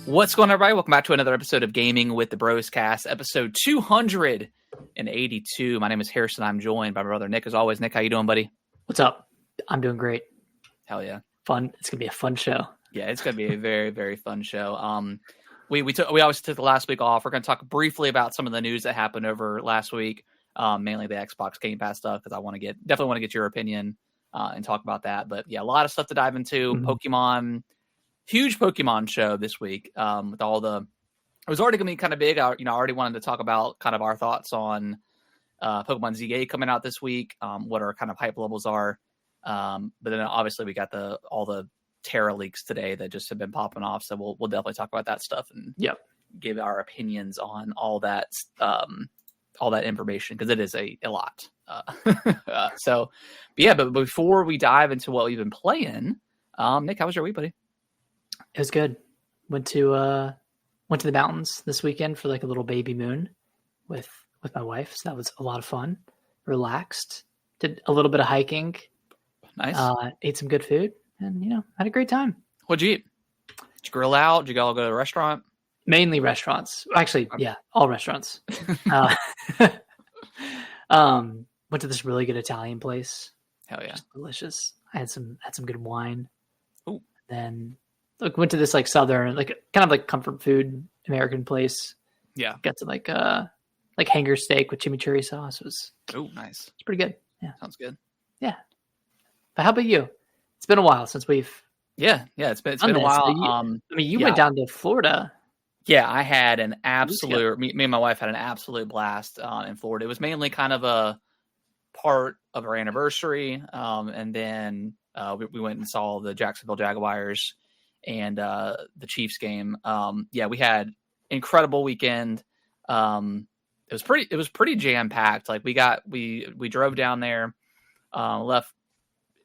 What's going on, everybody? Welcome back to another episode of Gaming with the Broscast, episode 282. My name is Harrison. I'm joined by my brother Nick, as always. Nick, how you doing, buddy? What's up? I'm doing great. Hell yeah. Fun. It's going to be a fun show. Yeah, it's going to be a very, very fun show. We obviously took the last week off. We're going to talk briefly about some of the news that happened over last week, mainly the Xbox Game Pass stuff, because I definitely want to get your opinion and talk about that. But yeah, a lot of stuff to dive into. Pokemon. Huge Pokemon show this week with all the... It was already going to be kind of big. I already wanted to talk about kind of our thoughts on Pokemon ZA coming out this week, what our kind of hype levels are. But then obviously we got all the Terra leaks today that just have been popping off. So we'll definitely talk about that stuff and give our opinions on all that information, because it is a lot. But before we dive into what we've been playing, Nick, how was your week, buddy? It was good. Went to the mountains this weekend for like a little baby moon with my wife. So that was a lot of fun. Relaxed. Did a little bit of hiking. Nice. Ate some good food and, had a great time. What'd you eat? Did you grill out? Did you all go to a restaurant? Mainly restaurants. Actually, yeah, all restaurants. Went to this really good Italian place. Hell yeah. Just delicious. I had some good wine. Ooh. Then went to this like southern, like kind of like comfort food American place. Yeah. Got some like hanger steak with chimichurri sauce. It was nice. It's pretty good. Yeah. Sounds good. Yeah. But how about you? It's been a while since we've it's been a while. You went down to Florida. Yeah, I had an absolute me and my wife had an absolute blast in Florida. It was mainly kind of a part of our anniversary. And then we went and saw the Jacksonville Jaguars and the Chiefs game. We had incredible weekend. It was pretty jam packed. Like we drove down there, left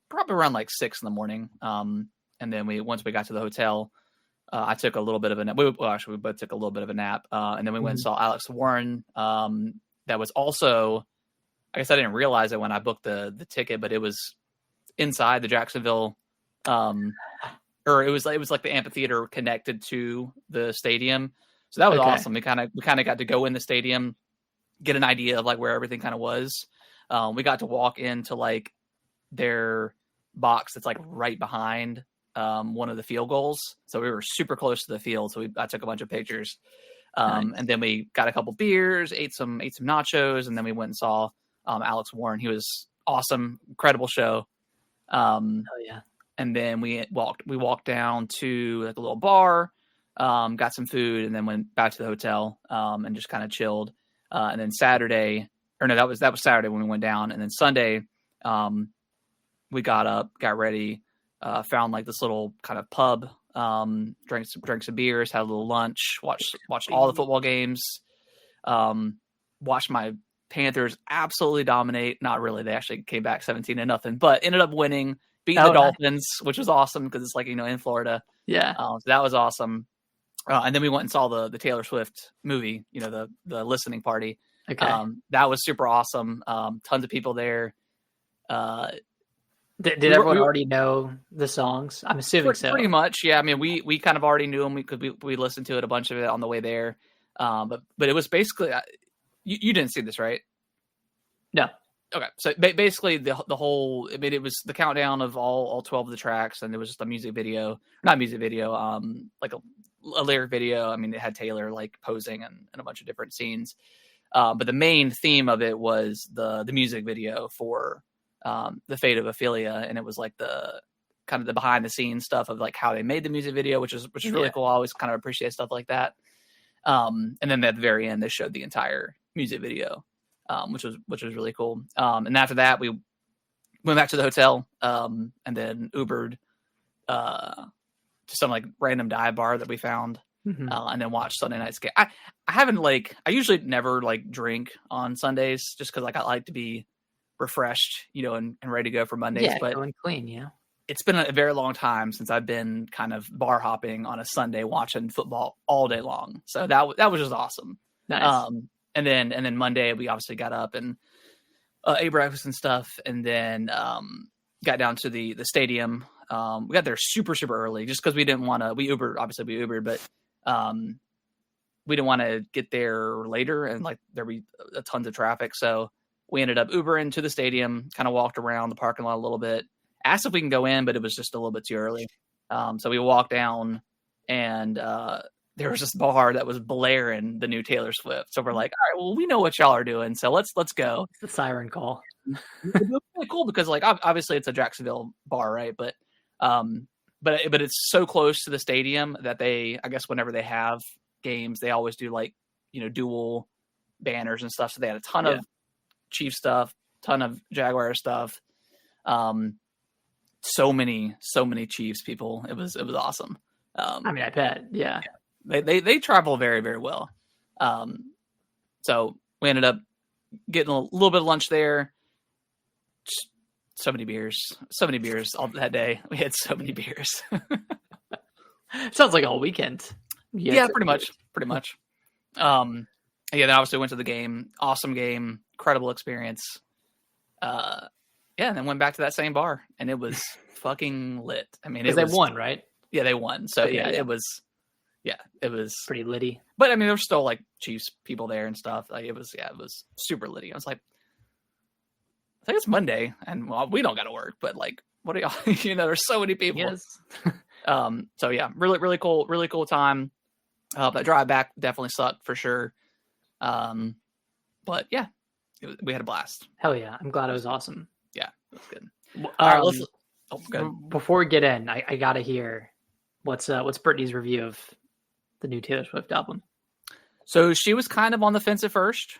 probably around like 6 a.m. And then once we got to the hotel, I took a little bit of a nap. We both took a little bit of a nap. And then we went and saw Alex Warren. That was also, I guess I didn't realize it when I booked the ticket, but it was inside the Jacksonville, or it was like the amphitheater connected to the stadium. So that was awesome. We kind of got to go in the stadium, get an idea of like where everything kind of was. We got to walk into like their box that's like right behind one of the field goals. So we were super close to the field. So I took a bunch of pictures. Nice. And then we got a couple beers, ate some nachos, and then we went and saw Alex Warren. He was awesome, incredible show. Oh yeah. And then we walked down to like a little bar, got some food, and then went back to the hotel and just kind of chilled. And then Saturday, that was Saturday when we went down. And then Sunday, we got up, got ready, found like this little kind of pub, drank some beers, had a little lunch, watched all the football games, watched my Panthers absolutely dominate. Not really. They actually came back 17-0, but ended up winning, beating the Dolphins, which was awesome because it's like, in Florida. Yeah. So that was awesome. And then we went and saw the Taylor Swift movie, the listening party. Okay. That was super awesome. Tons of people there. Did everyone already know the songs? I'm assuming so. Pretty much, yeah. I mean, we kind of already knew them. We listened to it, a bunch of it on the way there. But it was basically, you didn't see this, right? No. Okay, so basically the whole. I mean, it was the countdown of all 12 of the tracks, and there was just a music video, not music video, like a lyric video. I mean, it had Taylor like posing and a bunch of different scenes. But the main theme of it was the music video for The Fate of Ophelia, and it was like the kind of the behind the scenes stuff of like how they made the music video, which is really cool. I always kind of appreciate stuff like that. And then at the very end, they showed the entire music video, which was really cool. And after that, we went back to the hotel, and then Ubered to some like random dive bar that we found, and then watched Sunday night's game. I haven't I usually never drink on Sundays just because I like to be refreshed, and ready to go for Mondays. Yeah, but going clean, it's been a very long time since I've been kind of bar hopping on a Sunday watching football all day long. So that was just awesome. Nice. And then Monday we obviously got up and ate breakfast and stuff, and then got down to the stadium. We got there super, super early just because we didn't want to. We Ubered, but we didn't want to get there later and like there'd be a tons of traffic. So we ended up Ubering to the stadium, kind of walked around the parking lot a little bit, asked if we can go in, but it was just a little bit too early. So we walked down and there was this bar that was blaring the new Taylor Swift. So we're like, all right, well, we know what y'all are doing. So let's go. It's the siren call. It was really cool because like, obviously it's a Jacksonville bar, right? But it's so close to the stadium that I guess whenever they have games, they always do like, dual banners and stuff. So they had a ton of Chief stuff, ton of Jaguar stuff. So many Chiefs people. It was awesome. I mean, I bet. Yeah. They travel very, very well. So we ended up getting a little bit of lunch there. Just so many beers all that day. We had so many beers. Sounds like a whole weekend. Yeah, pretty much. Then obviously went to the game. Awesome game. Incredible experience. And then went back to that same bar, and it was fucking lit. I mean, because they won, right? Yeah, they won. So okay, it was pretty litty. But I mean, there were still like Chiefs people there and stuff. Like it was super litty. I was like, I think it's Monday, and well, we don't got to work, but like, what are y'all? There's so many people. Yes. So yeah, really cool time. That drive back definitely sucked for sure. But yeah, we had a blast. Hell yeah. I'm glad it was awesome. Yeah, it was good. All right, before we get in, I gotta hear what's Brittany's review of the new Taylor Swift album. So she was kind of on the fence at first.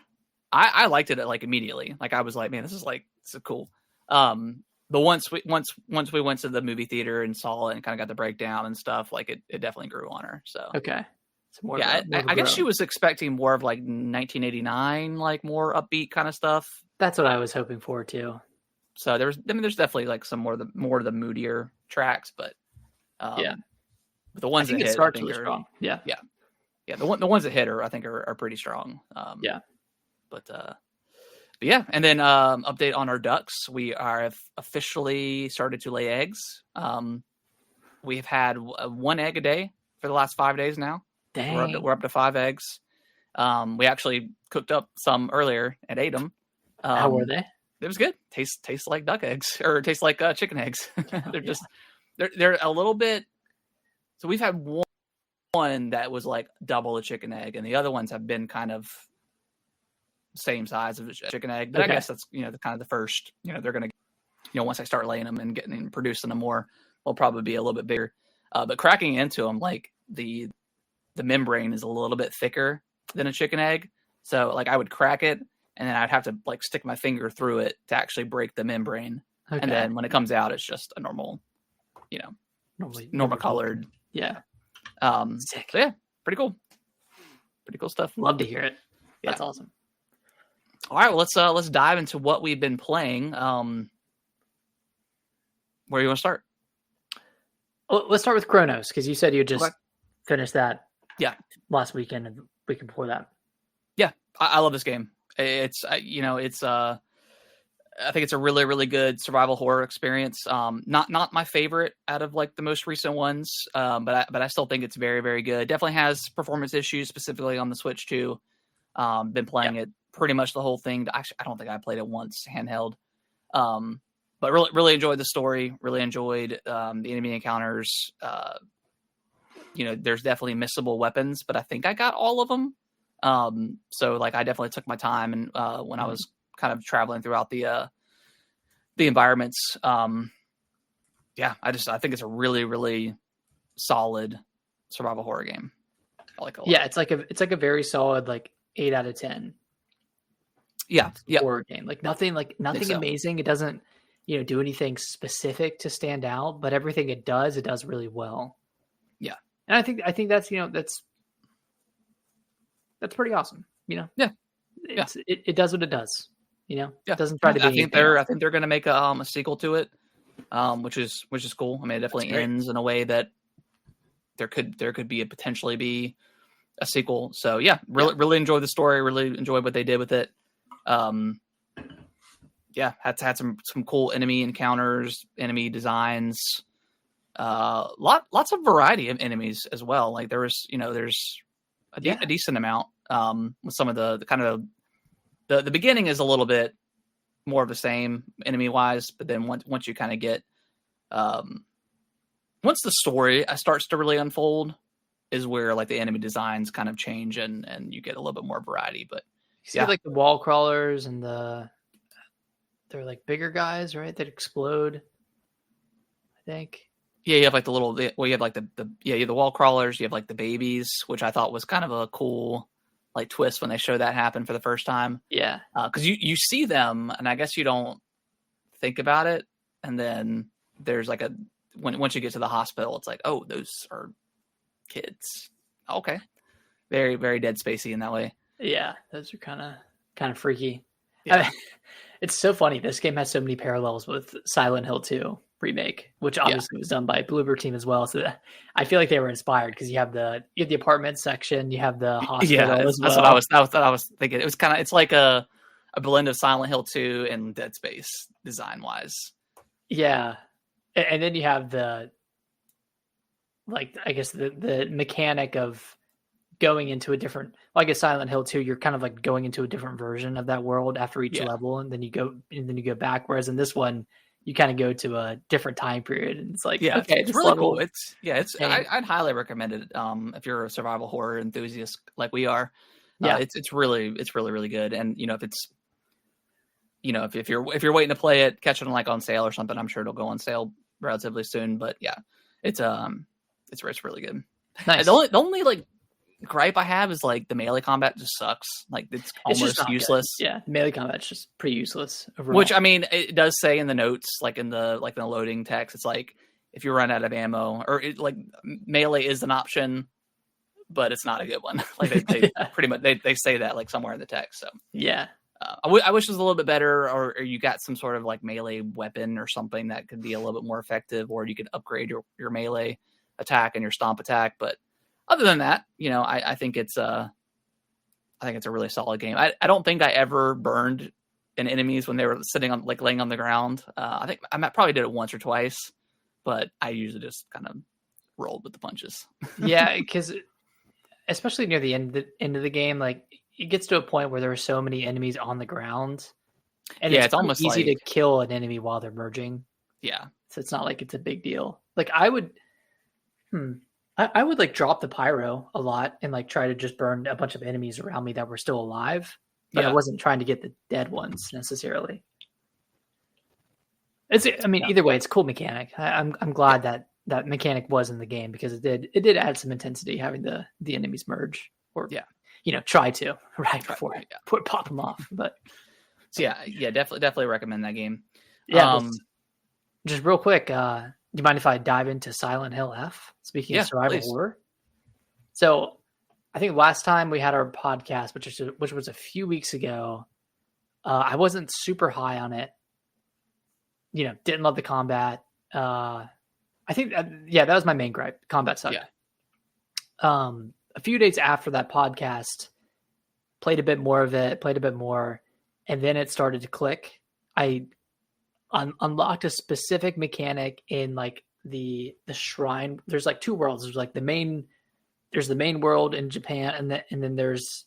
I liked it like immediately. Like I was like, man, this is cool. But once we went to the movie theater and saw it and kind of got the breakdown and stuff, like it definitely grew on her. So okay. I guess she was expecting more of like 1989, like more upbeat kind of stuff. That's what I was hoping for too. So there's definitely like some more of the moodier tracks, but the ones that hit, starts really strong. Yeah. The ones that hit her, I think are pretty strong. But yeah, and then update on our ducks. We are officially started to lay eggs. We've had 1 egg a day for the last 5 days now. Dang. We're up to 5 eggs. We actually cooked up some earlier and ate them. How were they? It was good. Tastes like duck eggs, or tastes like chicken eggs. They're a little bit. So we've had one that was like double a chicken egg, and the other ones have been kind of same size of a chicken egg. But I guess that's the kind of the first. They're gonna once I start laying them and getting and producing them more, they'll probably be a little bit bigger. But cracking into them, like the membrane is a little bit thicker than a chicken egg, so like I would crack it. And then I'd have to like stick my finger through it to actually break the membrane. Okay. And then when it comes out, it's just a normal, normal colored. Yeah. Sick. So yeah, pretty cool. Pretty cool stuff. Love to hear it. That's awesome. All right, well let's dive into what we've been playing. Where do you want to start? Well, let's start with Cronos, because you said you just finished that. Yeah. Last weekend and the weekend before that. Yeah, I love this game. It's I think it's a really, really good survival horror experience. Not my favorite out of like the most recent ones, but I still think it's very, very good. Definitely has performance issues, specifically on the Switch too. Been playing it pretty much the whole thing. Actually, I don't think I played it once handheld. But really, really enjoyed the story. Really enjoyed the enemy encounters. There's definitely missable weapons, but I think I got all of them. So like I definitely took my time and when I was kind of traveling throughout the environments. I think it's a really, really solid survival horror game. I like it a lot. Yeah, it's like a very solid like 8 out of 10. Yeah. Horror game. Nothing amazing. It doesn't, do anything specific to stand out, but everything it does really well. Yeah. And I think that's, that's pretty awesome. Yeah. It does what it does. It doesn't try to be. I think they're going to make a sequel to it, which is cool. I mean, it definitely ends in a way that there could be potentially be a sequel. So yeah, really enjoyed the story. Really enjoyed what they did with it. Had some cool enemy encounters, enemy designs. Lots of variety of enemies as well. Like there's a decent amount. With some of the kind of the beginning is a little bit more of the same enemy wise, but then once you kind of get once the story starts to really unfold is where like the enemy designs kind of change and you get a little bit more variety. But you see like the wall crawlers and they're like bigger guys, right? That explode, I think. Yeah, you have like you have like you have the wall crawlers, you have like the babies, which I thought was kind of a cool like twist when they show that happen for the first time. Yeah. Because you see them and I guess you don't think about it. And then there's like once you get to the hospital, it's like, oh, those are kids. Okay. Very, very Dead Spacey in that way. Yeah, those are kind of freaky. Yeah. I mean, it's so funny. This game has so many parallels with Silent Hill 2 remake, which obviously was done by Bloober Team as well. So I feel like they were inspired because you have the apartment section, you have the hospital as well. That's what I was thinking. It was it's like a blend of Silent Hill 2 and Dead Space design wise. Yeah. And then you have the mechanic of going into a different, like a Silent Hill 2, you're kind of like going into a different version of that world after each level, and then you go back. Whereas in this one, you kind of go to a different time period, and it's like, okay, it's really cool. I'd highly recommend it if you're a survival horror enthusiast like we are. It's really really good. And if it's if you're waiting to play it, catch it on sale or something, I'm sure it'll go on sale relatively soon. But yeah, it's really good. Nice. The only like gripe I have is like the melee combat just sucks. Like it's almost useless. Good. Yeah, melee combat's just pretty useless overall. Which I mean, it does say in the notes, like in the loading text, it's like if you run out of ammo, or melee is an option, but it's not a good one. Like they pretty much they say that like somewhere in the text. So yeah. I wish it was a little bit better, or you got some sort of like melee weapon or something that could be a little bit more effective, or you could upgrade your melee attack and your stomp attack. But other than that, I think it's a really solid game. I don't think I ever burned in enemies when they were sitting on laying on the ground. I think I probably did it once or twice, but I usually just kind of rolled with the punches. Yeah, because especially near the end of the game, like it gets to a point where there are so many enemies on the ground, and it's almost easy to kill an enemy while they're merging. Yeah, so it's not like it's a big deal. Like I would like drop the pyro a lot and like try to just burn a bunch of enemies around me that were still alive, but I wasn't trying to get the dead ones necessarily. Either way, it's a cool mechanic. I'm glad that mechanic was in the game because it did add some intensity having the enemies merge or try to before pop them off. But so definitely recommend that game. Yeah, just real quick. Do you mind if I dive into Silent Hill F? Speaking of survival horror. So I think last time we had our podcast, which was a few weeks ago, I wasn't super high on it. Didn't love the combat. I think, that was my main gripe. Combat sucked. Yeah. A few days after that podcast, played a bit more of it, and then it started to click. I unlocked a specific mechanic in like the shrine. There's like two worlds. There's like the main world in Japan, and then there's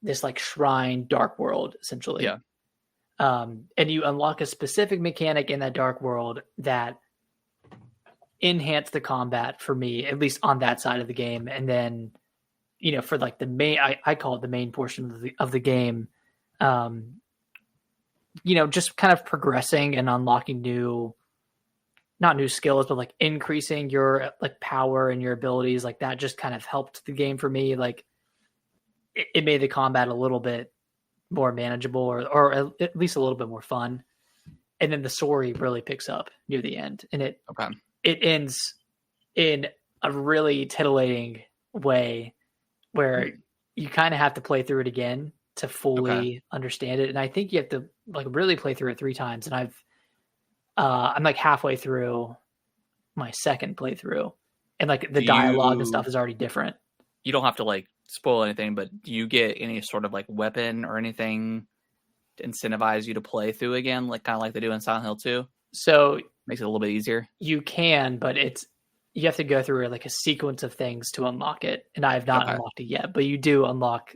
this like shrine dark world essentially. Yeah. And you unlock a specific mechanic in that dark world that enhanced the combat for me, at least on that side of the game. And then, for like the main, I call it the main portion of the game, just kind of progressing and unlocking not new skills, but like increasing your like power and your abilities, like that just kind of helped the game for me. Like it made the combat a little bit more manageable or at least a little bit more fun. And then the story really picks up near the end, and it ends in a really titillating way where you kind of have to play through it again to fully understand it. And I think you have to like really play through it 3 times. And I'm like halfway through my second playthrough, and like the dialogue and stuff is already different. You don't have to like spoil anything, but do you get any sort of like weapon or anything to incentivize you to play through again, like kind of like they do in Silent Hill 2? So makes it a little bit easier. You can, but you have to go through like a sequence of things to unlock it, and I have not unlocked it yet. But you do unlock,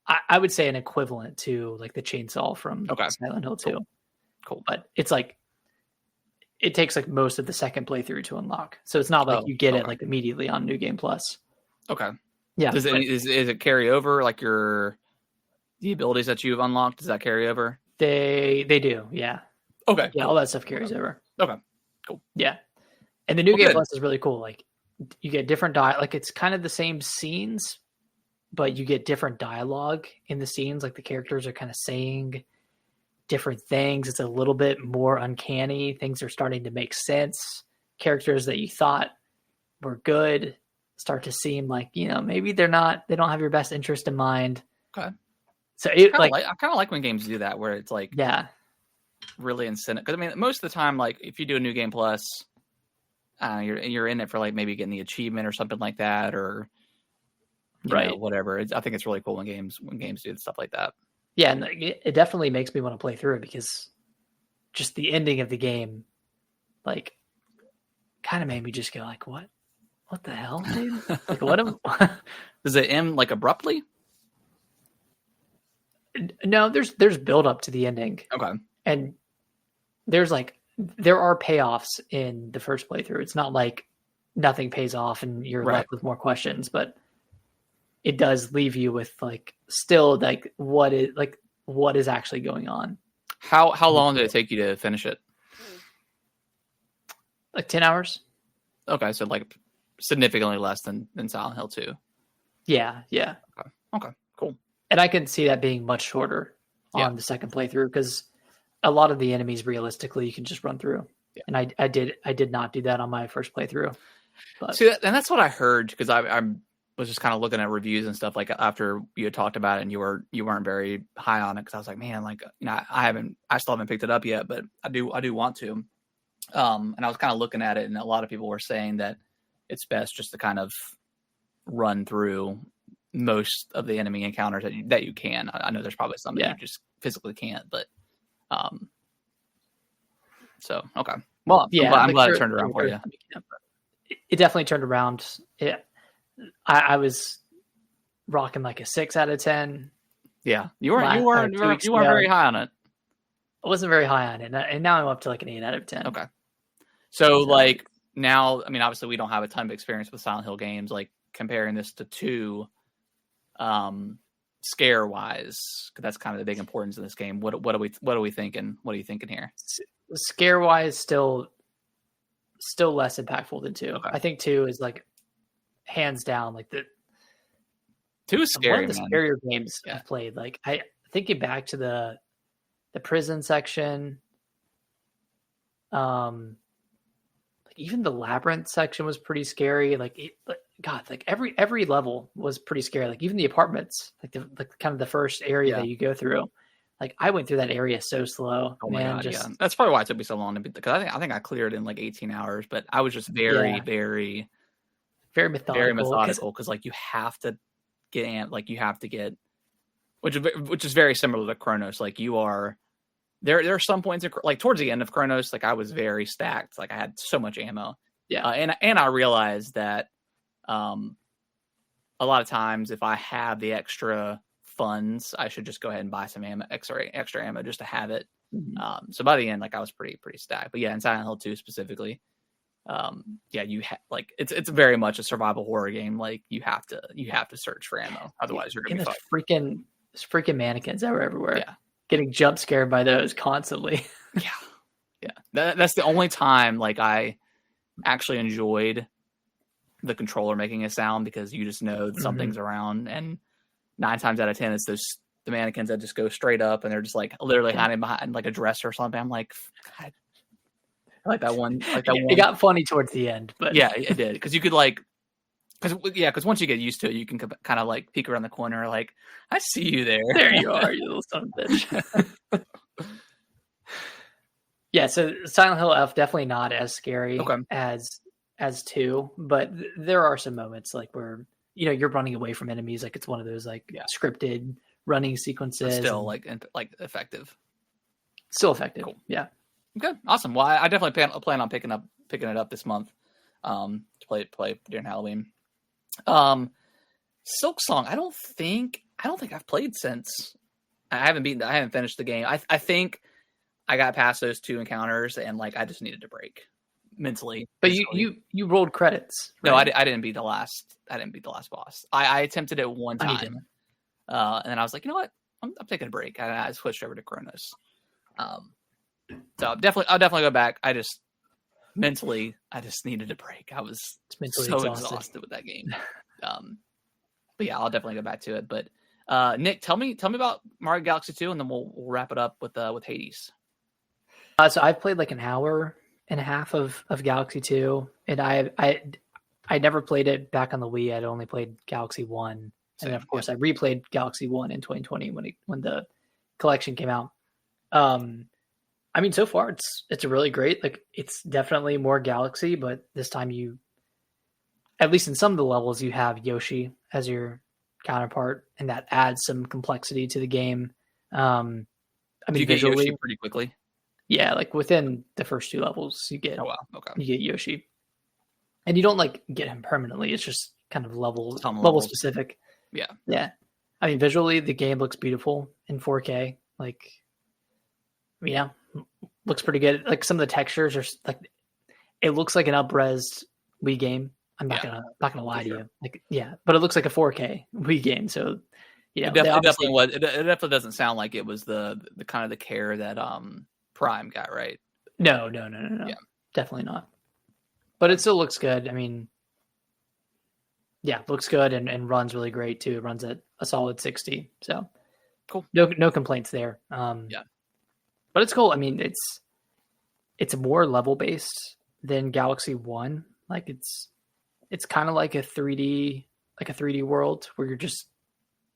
I would say, an equivalent to like the chainsaw from Silent Hill 2. Cool. But it's like it takes like most of the second playthrough to unlock, so it's not like you get it like immediately on New Game Plus. Okay. Yeah. Does it carry over like the abilities that you've unlocked? Does that carry over? They do. Yeah. Okay. Yeah. Cool. All that stuff carries over. Okay. Cool. Yeah. And the New Game Plus is really cool. Like you get different like it's kind of the same scenes, but you get different dialogue in the scenes. Like the characters are kind of saying different things. It's a little bit more uncanny. Things are starting to make sense. Characters that you thought were good start to seem like, maybe they don't have your best interest in mind. Okay. So I kind of like when games do that, where it's like, really incentive. Because I mean, most of the time, like if you do a New Game Plus, you're in it for like maybe getting the achievement or something like that, or whatever. I think it's really cool when games do stuff like that. Yeah, and it definitely makes me want to play through it, because just the ending of the game, like, kind of made me just go like, what the hell, dude? Like, Does it end like abruptly? No, there's build up to the ending. Okay. And there are payoffs in the first playthrough. It's not like nothing pays off and you're left with more questions, but it does leave you with like still like what is actually going on. How long did it take you to finish it? Like 10 hours. Okay, so like significantly less than Silent Hill 2. Yeah. Okay, cool. And I can see that being much shorter on the second playthrough, because a lot of the enemies realistically you can just run through. Yeah. And I did not do that on my first playthrough. But see, and that's what I heard, because I was just kind of looking at reviews and stuff like after you had talked about it, and you weren't very high on it, because I was like, man, like I still haven't picked it up yet, but I do want to. And I was kind of looking at it, and a lot of people were saying that it's best just to kind of run through most of the enemy encounters that you can. I know there's probably some that you just physically can't, but so okay. Well, I'm glad it turned around for you. It definitely turned around. I was rocking like a 6 out of 10. Yeah, you weren't very high on it. I wasn't very high on it, and now I'm up to like an 8 out of 10. Okay. So like now, I mean, obviously we don't have a ton of experience with Silent Hill games. Like comparing this to 2, scare wise, because that's kind of the big importance in this game. What are we thinking? What are you thinking here? Scare wise, still less impactful than 2. Okay. I think 2 is like hands down like the 2 is scary. One of the scarier games I've played. Like I thinking back to the prison section, like even the labyrinth section was pretty scary. Like every level was pretty scary. Like even the apartments, like kind of the first area that you go through. Like I went through that area so slow. Oh my God, yeah. That's probably why it took me so long to beat, because I think I cleared in like 18 hours, but I was just very methodical, because like you have to get which is very similar to Cronos. Like you are there are some points like towards the end of Cronos, like I was very stacked. Like I had so much ammo. Yeah. And I realized that a lot of times if I have the extra funds, I should just go ahead and buy some extra ammo just to have it. Mm-hmm. So by the end, like I was pretty stacked. But yeah, in Silent Hill 2 specifically, you like it's very much a survival horror game. Like you have to search for ammo, otherwise you're gonna be fucked. Freaking mannequins that were everywhere. Yeah, getting jump scared by those constantly. yeah. That's the only time like I actually enjoyed the controller making a sound, because you just know that something's around, and 9 times out of 10 it's the mannequins that just go straight up and they're just like literally hiding behind like a dresser or something. I'm like, God. Like that one. It got funny towards the end, but yeah, it did, because you could like, because once you get used to it, you can kind of like peek around the corner, like I see you there. There you are, you little son of a bitch. Yeah, so Silent Hill F definitely not as scary as 2, but there are some moments like where you're running away from enemies, like it's one of those like scripted running sequences. But still like effective. Still effective. Cool. Yeah. Okay, awesome. Well, I definitely plan on picking it up this month. to play during Halloween. Silk Song, I don't think I've played since. I haven't finished the game. I think I got past those 2 encounters and like I just needed to break mentally. But you rolled credits. Right? No, I didn't beat the last. I didn't beat the last boss. I attempted it one time, and then I was like, you know what? I'm taking a break. I switched over to Cronos. So I'll definitely go back. I just mentally, I just needed a break. I was so exhausted with that game. But yeah, I'll definitely go back to it. But Nick, tell me about Mario Galaxy 2, and then we'll wrap it up with Hades. So I've played like an hour and a half of Galaxy 2, and I never played it back on the Wii. I'd only played Galaxy 1. And then, of course, I replayed Galaxy 1 in 2020 when the collection came out. I mean, so far it's a really great. Like, it's definitely more Galaxy, but this time you, at least in some of the levels, you have Yoshi as your counterpart, and that adds some complexity to the game. I mean, you get Yoshi pretty quickly. Yeah, like within the first 2 levels, you get you get Yoshi, and you don't like get him permanently. It's just kind of level specific. Yeah. I mean, visually, the game looks beautiful in 4K. Like, yeah, looks pretty good. Like, some of the textures are like, it looks like an up-res Wii game. I'm not gonna lie to you. Like, yeah, but it looks like a 4K Wii game. So, yeah, it definitely doesn't sound like it was the kind of the care that Prime got, right? No. Yeah, definitely not. But it still looks good. I mean, yeah, looks good and runs really great too. It runs at a solid 60. So cool. No complaints there. Yeah, but it's cool. I mean, it's more level based than Galaxy 1. Like, it's kind of like a 3D world where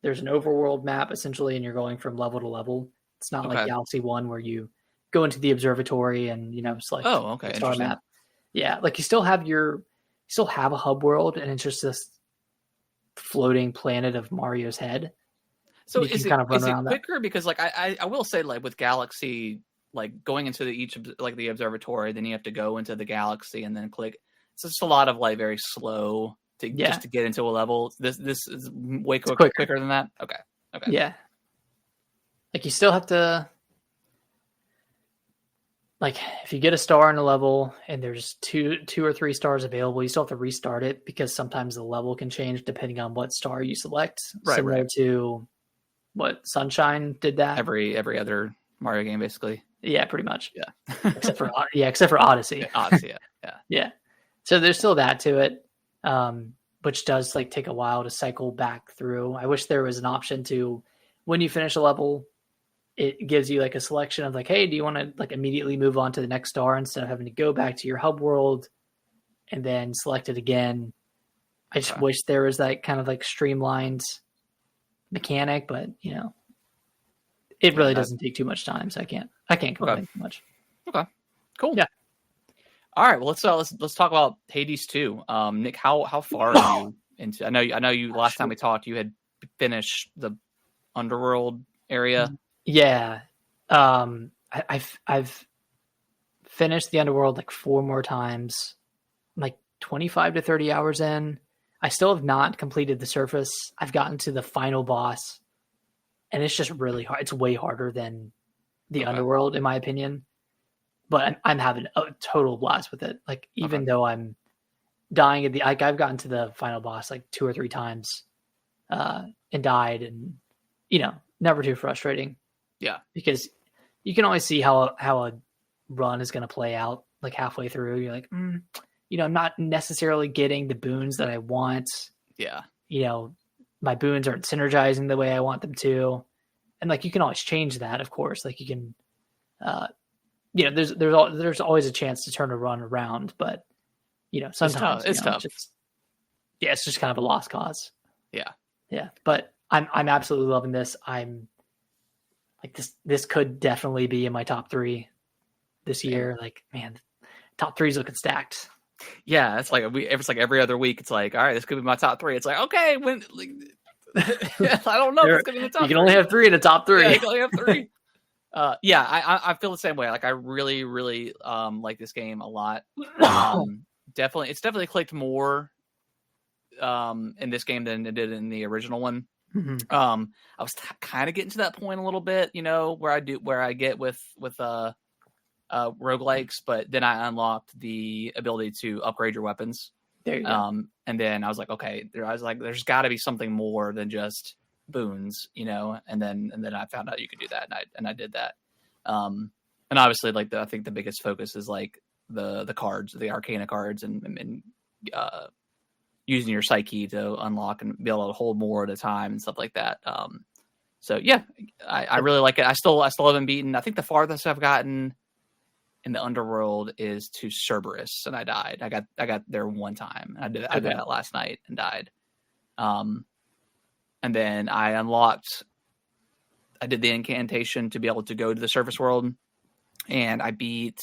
there's an overworld map essentially, and you're going from level to level. It's not like Galaxy 1 where you go into the observatory and select a star map. Yeah, like you still have a hub world, and it's just this floating planet of Mario's head. So is it quicker? Because like I will say, like with Galaxy, like going into the observatory, then you have to go into the galaxy and then click. It's just a lot of like very slow just to get into a level. This is way quicker than that. Okay. Yeah. Like you still have to, like, if you get a star in a level and there's two or 3 stars available, you still have to restart it because sometimes the level can change depending on what star you select. Similar to what Sunshine did that. Every other Mario game, basically. Yeah, pretty much. Yeah. except for Odyssey. Yeah, Odyssey, yeah. Yeah. So there's still that to it, which does like take a while to cycle back through. I wish there was an option to, when you finish a level, it gives you like a selection of like, hey, do you want to like immediately move on to the next star instead of having to go back to your hub world and then select it again? I just wish there was that kind of like streamlined mechanic, but it really doesn't take too much time, so I can't complain too much. Okay, cool. Yeah. All right. Well, let's talk about Hades 2. Nick, how far are you into? I know you last time we talked, you had finished the underworld area. Yeah. I've finished the underworld like 4 more times. I'm like 25 to 30 hours in. I still have not completed the surface. I've gotten to the final boss, and it's just really hard. It's way harder than the underworld, in my opinion. But I'm having a total blast with it. Like, even though I'm dying I've gotten to the final boss like 2 or 3 times, and died, and never too frustrating. Yeah, because you can always see how a run is going to play out. Like halfway through, you're like, I'm not necessarily getting the boons that I want. Yeah, my boons aren't synergizing the way I want them to, and like you can always change that, of course. Like you can, there's always a chance to turn a run around, but sometimes it's tough. It's just kind of a lost cause. Yeah. But I'm absolutely loving this. I'm like this could definitely be in my top 3 this year. Like, man, top 3's looking stacked. Yeah, it's like every other week. It's like, all right, this could be my top 3. It's like, okay, when I don't know. If it's gonna be the top you can only have 3 in the top 3. Yeah, you can only have 3. I feel the same way. Like, I really, really like this game a lot. it's definitely clicked more in this game than it did in the original one. Mm-hmm. I was kind of getting to that point a little bit, where I get with roguelikes, but then I unlocked the ability to upgrade your weapons. There you go. And then I was like, okay, there's got to be something more than just boons, and then I found out you could do that, and I did that. And obviously, like I think the biggest focus is like the cards, the Arcana cards, and using your psyche to unlock and be able to hold more at a time and stuff like that. So yeah, I really like it. I still haven't beaten. I think the farthest I've gotten in the underworld is to Cerberus, and I died. I got there one time. I did that last night and died. And then I did the incantation to be able to go to the surface world, and I beat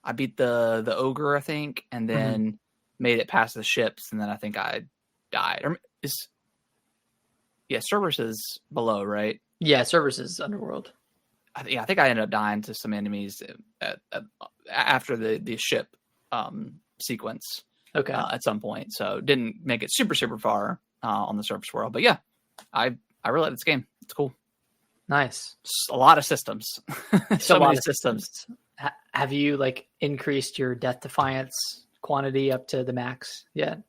the ogre, I think, and then made it past the ships, and then I think I died. Cerberus is below, right? Yeah, Cerberus is underworld. I think I ended up dying to some enemies after the ship sequence. Okay. At some point, so didn't make it super far on the surface world, but yeah, I really like this game. It's cool. Nice. A lot of systems. So many systems. Have you like increased your Death Defiance quantity up to the max yet?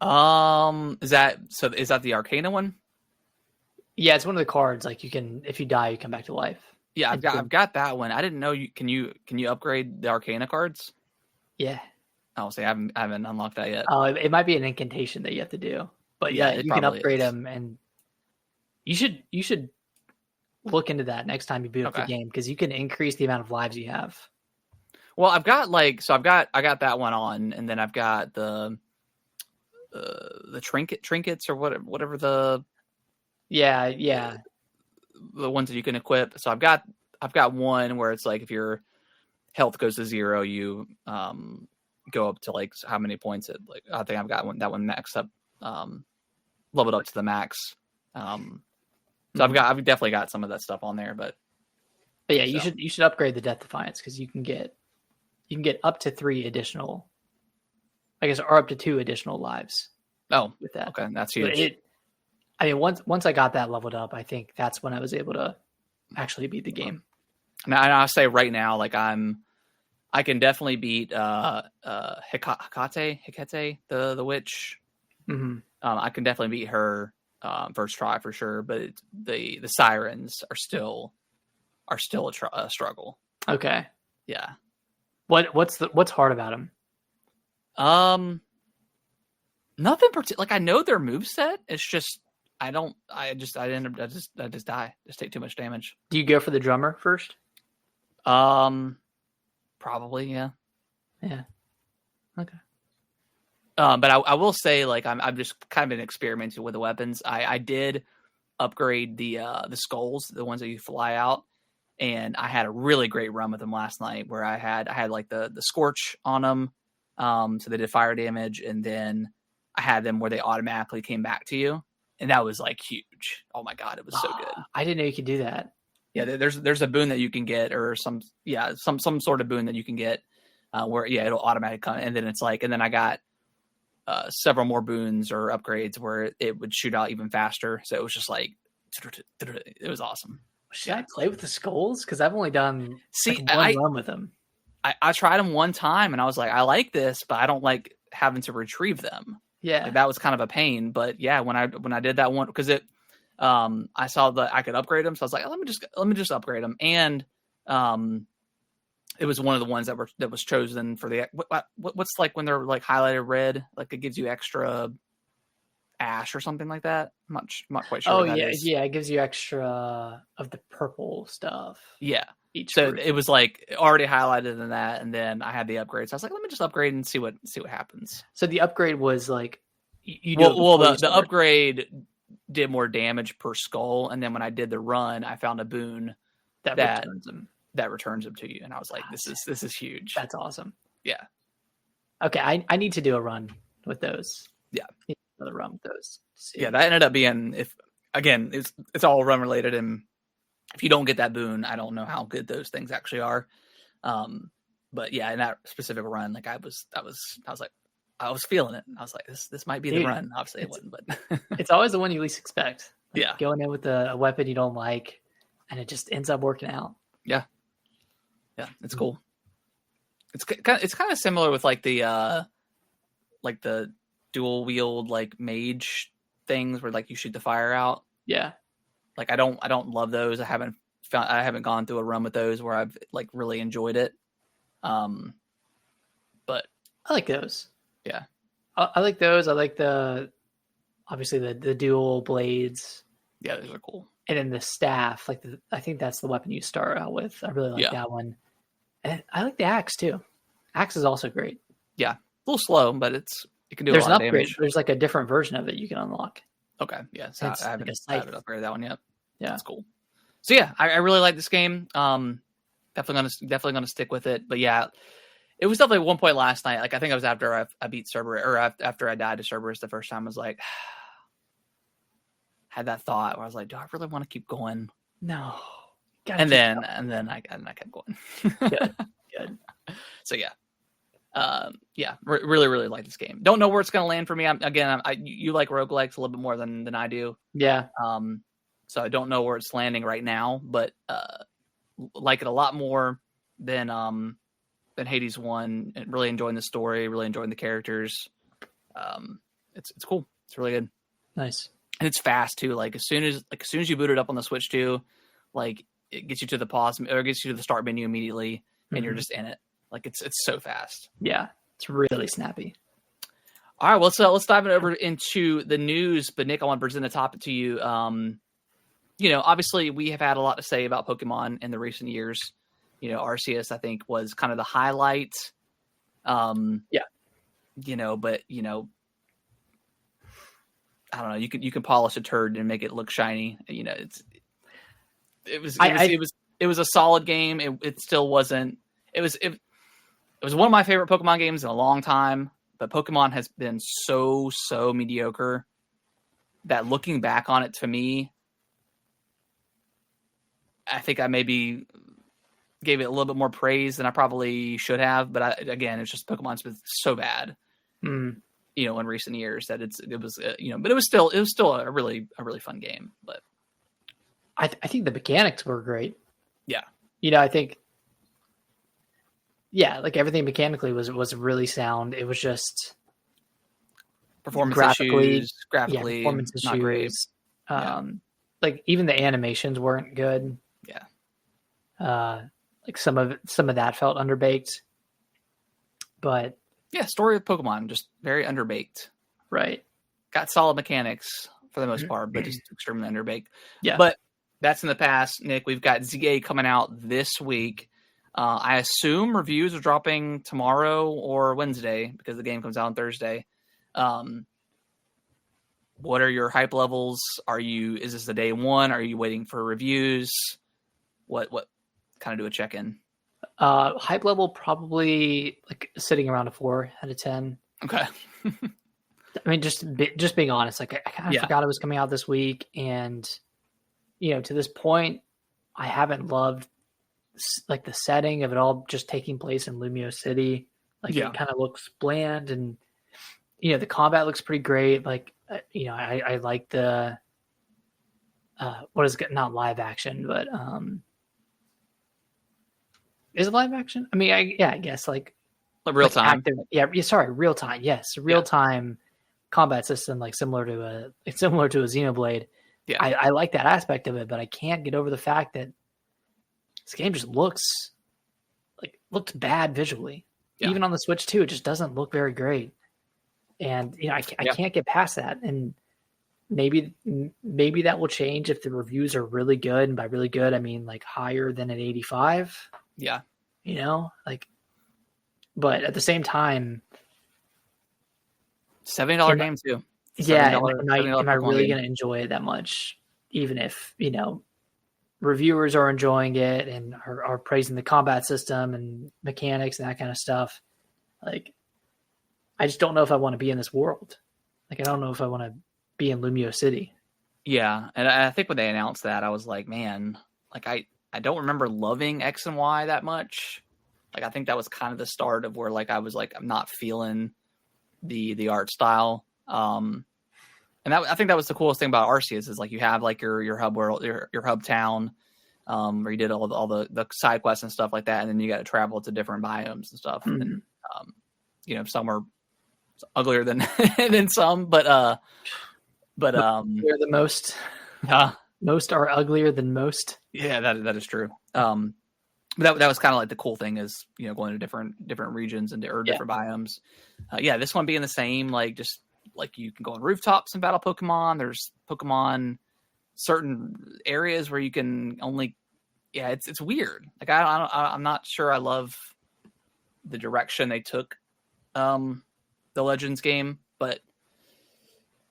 Is that the Arcana one? Yeah, it's one of the cards. Like if you die, you come back to life. Yeah, I've got that one. I didn't know can you upgrade the Arcana cards? Yeah. Oh, see, I haven't unlocked that yet. Oh, it might be an incantation that you have to do, but yeah, you can upgrade them, and you should look into that next time you boot up the game, because you can increase the amount of lives you have. Well, I got that one on, and then I've got the trinkets or whatever the ones that you can equip. So I've got one where it's like if your health goes to 0, you go up to like how many points it, like I think I've got that one maxed up, leveled up to the max. So I've definitely got some of that stuff on there, but yeah, you should upgrade the Death Defiance, because you can get up to 3 additional, I guess, or up to 2 additional lives. Oh, with that. Okay, that's huge. Once I got that leveled up, I think that's when I was able to actually beat the game. Now, I'll say right now, like I can definitely beat Hecate, the witch. Mm-hmm. I can definitely beat her first try for sure, but the sirens are still a struggle. Okay. Yeah. What's hard about them? Nothing particular. Like I know their moveset. It's just I just die. Just take too much damage. Do you go for the drummer first? Probably, yeah. Yeah. Okay. But I will say, like, I'm just kind of been experimenting with the weapons. I did upgrade the skulls, the ones that you fly out, and I had a really great run with them last night, where I had like the scorch on them, so they did fire damage, and then I had them where they automatically came back to you, and that was like huge. Oh my god, it was so good. I didn't know you could do that. Yeah, there's a boon that you can get, or some sort of boon that you can get, where it'll automatically come, and then it's like, and then I got several more boons or upgrades where it would shoot out even faster. So it was just like, it was awesome. Should I play with the skulls? Because I've only done one run with them. I tried them one time, and I was like, I like this, but I don't like having to retrieve them. Yeah, like, that was kind of a pain. But yeah, when I did that one, because I saw that I could upgrade them, so I was like, let me just upgrade them, and it was one of the ones that was chosen for the what's like when they're like highlighted red, like it gives you extra ash or something like that. I'm not quite sure. Oh yeah, yeah, it gives you extra of the purple stuff. Yeah. So it was like already highlighted in that, and then I had the upgrade. So I was like, let me just upgrade and see what happens. So the upgrade was like the upgrade did more damage per skull, and then when I did the run, I found a boon that returns them to you, and I was like, this is huge. That's awesome. Yeah. Okay, I need to do a run with those. Yeah, another run with those. Yeah, that ended up being, it's all run related, and if you don't get that boon, I don't know how good those things actually are. But yeah, in that specific run, like I was like, I was feeling it. I was like, this might be the run. Obviously, it wasn't, but it's always the one you least expect. Like yeah, going in with a weapon you don't like, and it just ends up working out. Yeah, it's cool. It's kind of similar with like the dual wield like mage things where like you shoot the fire out. Yeah, like I don't love those. I haven't gone through a run with those where I've like really enjoyed it. But I like those. Yeah, I like those. I like obviously the dual blades. Yeah, those are cool. And then the staff, like I think that's the weapon you start out with. I really like that one. And I like the axe too. Axe is also great. Yeah, a little slow, but it can do There's a lot an of upgrade. damage. There's like a different version of it you can unlock. Okay, yeah, so I haven't upgraded that one yet. Yeah, that's cool. So yeah, I really like this game. Definitely gonna stick with it. But yeah, it was definitely one point last night. Like I think it was after I beat Cerberus, or after I died to Cerberus the first time. I was like, had that thought where I was like, do I really want to keep going? No. And then I kept going. Good. So yeah, really, really like this game. Don't know where it's going to land for me. You like roguelikes a little bit more than I do. Yeah. So I don't know where it's landing right now, but like it a lot more than Hades 1. And really enjoying the story, really enjoying the characters. It's cool. It's really good. Nice. And it's fast too. Like as soon as you boot it up on the Switch too, like it gets you to the pause or gets you to the start menu immediately, and you're just in it. Like it's so fast. Yeah, it's really snappy. All right, well, let's dive over into the news. But Nick, I want to present a topic to you. Obviously we have had a lot to say about Pokemon in the recent years. Arceus I think was kind of the highlight. But I don't know. You can polish a turd and make it look shiny. It was a solid game. It still wasn't. It was one of my favorite Pokemon games in a long time. But Pokemon has been so mediocre that looking back on it, to me, I think I maybe gave it a little bit more praise than I probably should have. But it's just Pokemon's been so bad. In recent years that it was but it was still a really fun game. But I think the mechanics were great. Yeah. I think like everything mechanically was really sound. It was just performance issues, graphically performance not great. Like even the animations weren't good. Yeah. Like some of that felt underbaked. But yeah, story of Pokemon, just very underbaked. Right. Got solid mechanics for the most part, but just extremely underbaked. Yeah. But that's in the past, Nick. We've got ZA coming out this week. I assume reviews are dropping tomorrow or Wednesday because the game comes out on Thursday. What are your hype levels? Is this the day one? Are you waiting for reviews? What kind of do a check-in? Hype level probably like sitting around a 4 out of 10. Okay. I mean, just being honest, like I kind of forgot it was coming out this week, and to this point, I haven't loved like the setting of it all just taking place in Lumio City. Like it kind of looks bland, and the combat looks pretty great. Like I like the what is it? Not live action, but is it live action? I mean, I guess like real time. Real time. Yes, real time combat system, like similar to a Xenoblade. Yeah, I like that aspect of it, but I can't get over the fact that this game just looked bad visually. Yeah. Even on the Switch too, it just doesn't look very great. And I can't get past that. And maybe that will change if the reviews are really good. And by really good, I mean like higher than an 85. Yeah. But at the same time, $70 game too. Yeah. Am I really going to enjoy it that much? Even if, reviewers are enjoying it and are praising the combat system and mechanics and that kind of stuff. Like, I just don't know if I want to be in this world. Like, I don't know if I want to be in Lumio City. Yeah. And I think when they announced that, I was like, man, like I don't remember loving X and Y that much. Like I think that was kind of the start of where like I was like I'm not feeling the art style. And I think that was the coolest thing about Arceus is like you have like your hub world, your hub town, where you did all the side quests and stuff like that, and then you got to travel to different biomes and stuff. Mm-hmm. And some are uglier than than some, but they're the most. Most are uglier than most. Yeah, that is true. But that was kind of like the cool thing is going to different regions and different biomes. This one being the same, like just like you can go on rooftops and battle Pokemon. There's Pokemon certain areas where you can only. Yeah, it's weird. Like I'm not sure I love the direction they took the Legends game, but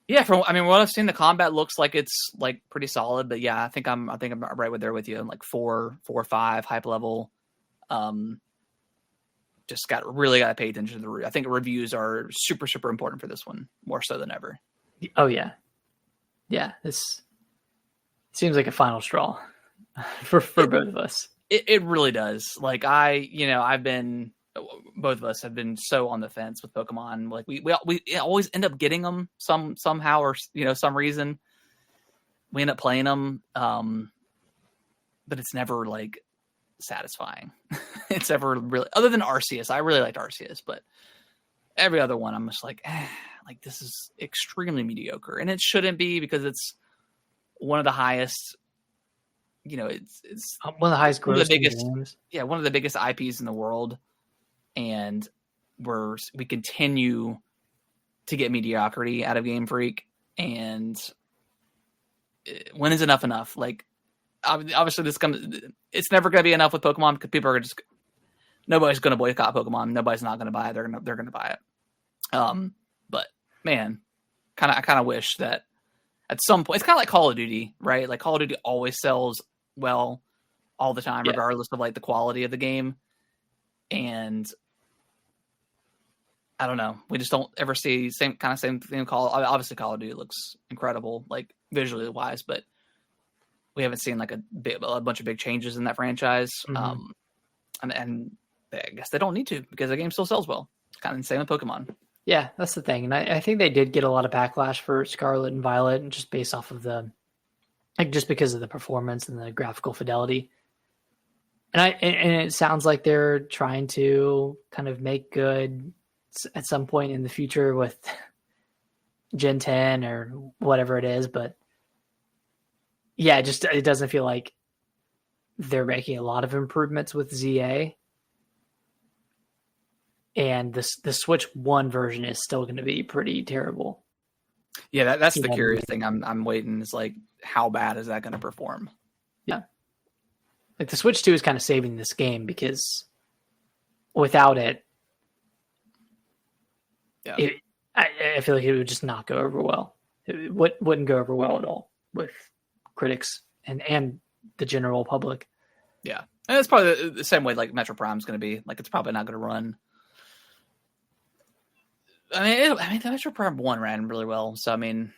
yeah, what I've seen, the combat looks like it's like pretty solid. But yeah, I think I'm right there with you. I'm like 4 or 5 hype level. Just got to pay attention to I think reviews are super, super important for this one, more so than ever. Oh yeah. Yeah. This seems like a final straw for both of us. It really does. Like both of us have been so on the fence with Pokemon. Like we always end up getting them somehow or some reason. We end up playing them, but it's never like satisfying. It's ever really, other than Arceus. I really liked Arceus, but every other one I'm just like, like this is extremely mediocre, and it shouldn't be because it's one of the highest. It's one of the highest grossing games. Yeah, one of the biggest IPs in the world. And we continue to get mediocrity out of Game Freak. And when is enough? Like, obviously, it's never going to be enough with Pokemon because people are nobody's going to boycott Pokemon. Nobody's not going to buy it. They're going to buy it. But man, I kind of wish that at some point, it's kind of like Call of Duty, right? Like Call of Duty always sells well all the time, regardless of like the quality of the game. And I don't know. We just don't ever see same thing. Obviously, Call of Duty looks incredible, like visually wise, but we haven't seen like a bunch of big changes in that franchise. Mm-hmm. And I guess they don't need to because the game still sells well. It's kind of the same with Pokemon. Yeah, that's the thing. And I think they did get a lot of backlash for Scarlet and Violet, and just based off of just because of the performance and the graphical fidelity. And it sounds like they're trying to kind of make good at some point in the future with Gen 10 or whatever it is. But yeah, it doesn't feel like they're making a lot of improvements with ZA. And the Switch 1 version is still going to be pretty terrible. Yeah, that's the curious thing. I'm waiting is like, how bad is that going to perform? Yeah. Like the Switch 2 is kind of saving this game because without it, I feel like it would just not go over well. It wouldn't go over well at all with critics and the general public. Yeah. And it's probably the same way like Metro Prime is going to be. Like it's probably not going to run. I mean, the Metro Prime 1 ran really well. So, I mean,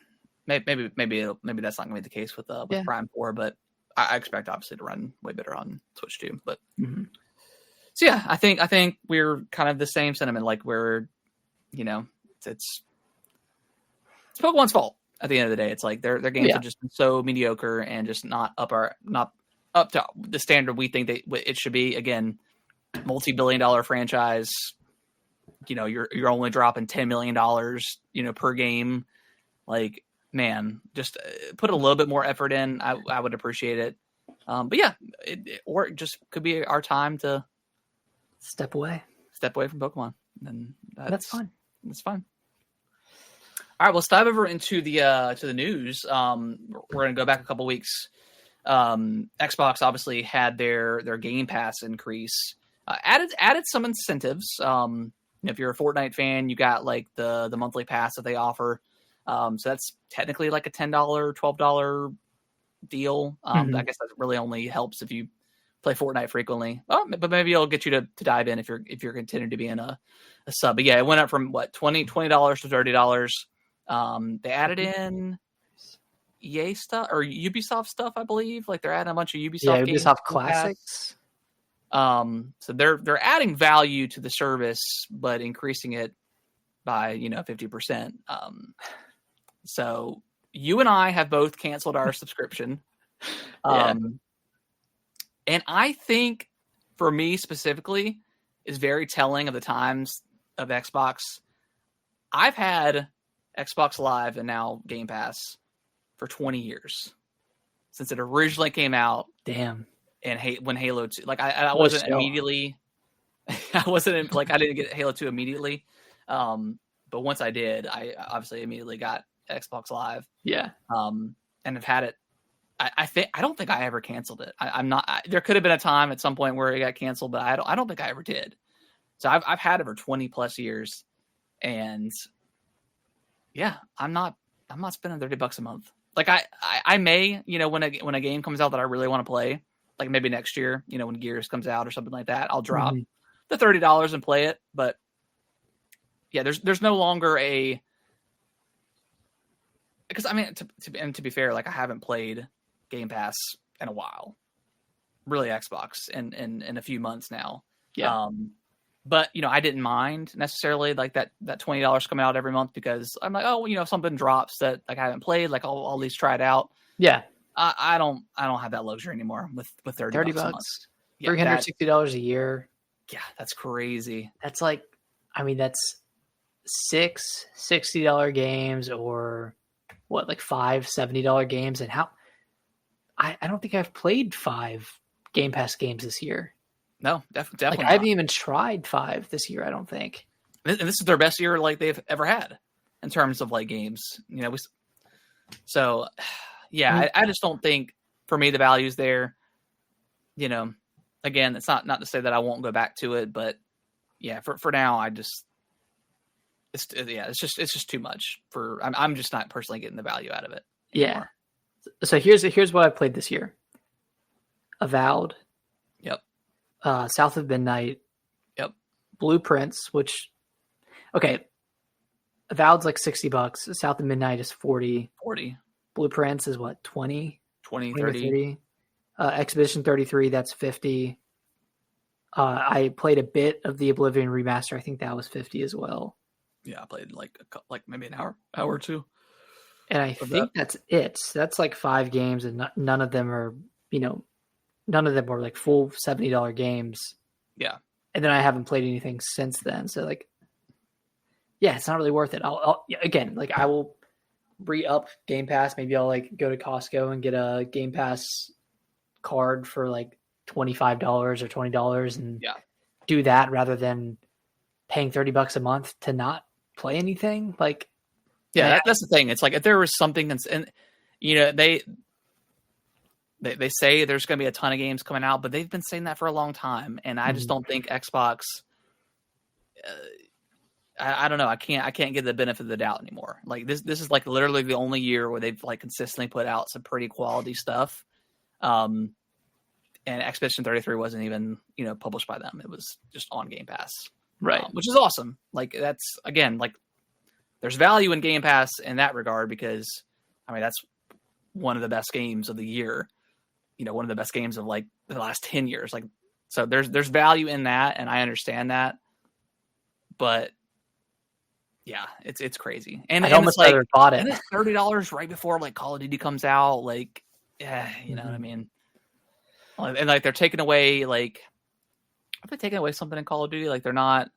maybe that's not going to be the case with Prime 4, but I expect obviously to run way better on Switch 2. But so yeah, I think we're kind of the same sentiment. Like we're, it's Pokemon's fault at the end of the day. It's like their games have just been so mediocre and just not up to the standard we think it should be. Again, multi-billion-dollar franchise. You're only dropping $10 million, per game. Like, man, just put a little bit more effort in. I would appreciate it. But yeah, or it just could be our time to step away from Pokemon. And that's fine. That's fine. All right, let's dive over into the news. We're going to go back a couple weeks. Xbox obviously had their Game Pass increase. Added some incentives. If you're a Fortnite fan, you got like the monthly pass that they offer. So that's technically like a $10, $12 deal. I guess that really only helps if you play Fortnite frequently. Oh, but maybe it'll get you to dive in if you're continuing to be in a sub. But yeah, it went up from what $20 to $30. They added in EA stuff or Ubisoft stuff, I believe. Like they're adding a bunch of Ubisoft games. Ubisoft classics. So they're adding value to the service, but increasing it by 50%. So you and I have both canceled our subscription. And I think for me specifically is very telling of the times of Xbox. I've had Xbox Live and now Game Pass for 20 years since it originally came out. Damn. And when Halo 2, like I wasn't immediately, I didn't get Halo 2 immediately. But once I did, I obviously immediately got Xbox Live. Yeah. And have had it. I don't think I ever canceled it. I'm not. There could have been a time at some point where it got canceled, but I don't think I ever did. So I've had it for 20 plus years, and yeah, I'm not spending $30 a month. Like I may, when a game comes out that I really want to play, like maybe next year, when Gears comes out or something like that, I'll drop the $30 and play it. But yeah, there's no longer because I mean to be fair, like I haven't played Game Pass in a while, really Xbox in a few months now. Yeah. But I didn't mind necessarily like that $20 coming out every month, because I'm like, oh, if something drops that like I haven't played, like I'll at least try it out. Yeah. I don't have that luxury anymore with $30 a month. Yeah, $360 a year. Yeah, that's crazy. That's like, I mean, that's 6 $60 games, or what, like 5 $70 games. And I don't think I've played 5 Game Pass games this year. No, definitely. Like, I haven't even tried 5 this year, I don't think. And this is their best year like they've ever had in terms of like games. So yeah, I just don't think for me the value's there. Again, it's not to say that I won't go back to it, but yeah, for now it's just too much I'm just not personally getting the value out of it anymore. Yeah. So here's what I played this year. Avowed. Yep. South of Midnight. Yep. Blueprints, which, okay, Avowed's like $60. South of Midnight is 40. Blueprints is what, 20? 30. Expedition 33, that's 50. I played a bit of the Oblivion remaster. I think that was 50 as well. Yeah, I played like maybe an hour or two. And I think that's it. That's like 5 games, and none of them are, none of them were like full $70 games. Yeah. And then I haven't played anything since then. So like, yeah, it's not really worth it. I'll again, like I will re-up Game Pass. Maybe I'll like go to Costco and get a Game Pass card for like $25 or $20 and do that rather than paying $30 a month to not play anything. Like, yeah, that's the thing. It's like if there was something, and they say there's going to be a ton of games coming out, but they've been saying that for a long time, and I just don't think Xbox. I don't know. I can't get the benefit of the doubt anymore. Like this is like literally the only year where they've like consistently put out some pretty quality stuff. And Expedition 33 wasn't even published by them. It was just on Game Pass, right? Which is awesome. Like that's again like there's value in Game Pass in that regard, because I mean that's one of the best games of the year. One of the best games of like the last 10 years. Like so there's value in that, and I understand that, but yeah, it's crazy. And almost like bought it. And it's $30 right before like Call of Duty comes out. Like, yeah, you know what I mean? And like they're taking away like, are they taking away something in Call of Duty? Like they're not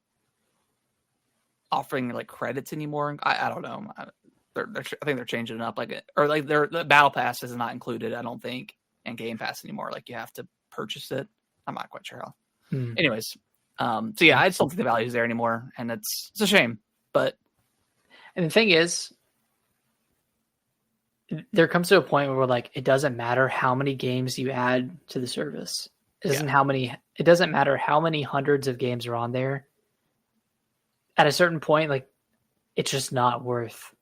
offering like credits anymore. I don't know. I think they're changing it up. Like, or like the Battle Pass is not included, I don't think, in Game Pass anymore. Like you have to purchase it. I'm not quite sure how. Anyways, so yeah, I just don't think the value is there anymore, and it's a shame. And the thing is, there comes to a point where we're like, it doesn't matter how many games you add to the service. It doesn't matter how many hundreds of games are on there. At a certain point, like it's just not worth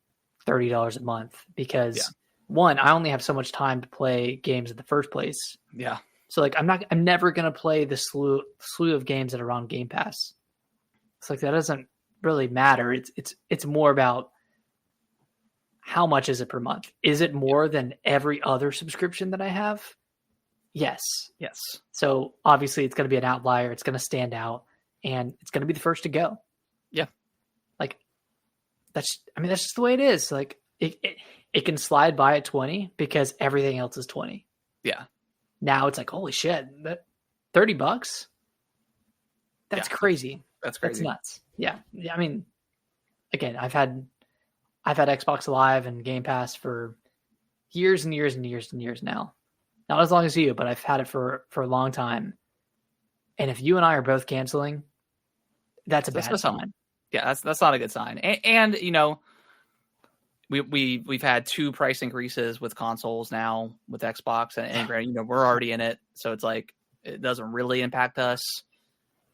$30 a month, because one, I only have so much time to play games in the first place. Yeah. So like I'm never gonna play the slew of games that are on Game Pass. It's like that doesn't really matter. It's more about how much is it per month? Is it more than every other subscription that I have? Yes. Yes. So obviously it's going to be an outlier. It's going to stand out, and it's going to be the first to go. Yeah. Like that's just the way it is. Like it can slide by at 20 because everything else is 20. Yeah. Now it's like, holy shit, that $30. That's crazy. That's crazy. That's nuts. Yeah. I mean, again, I've had Xbox Live and Game Pass for years and years and years and years now. Not as long as you, but I've had it for a long time. And if you and I are both canceling, that's a bad sign. Yeah, that's not a good sign. And you know, we've had 2 price increases with consoles now with Xbox, and granted, you know, we're already in it, so it's like it doesn't really impact us.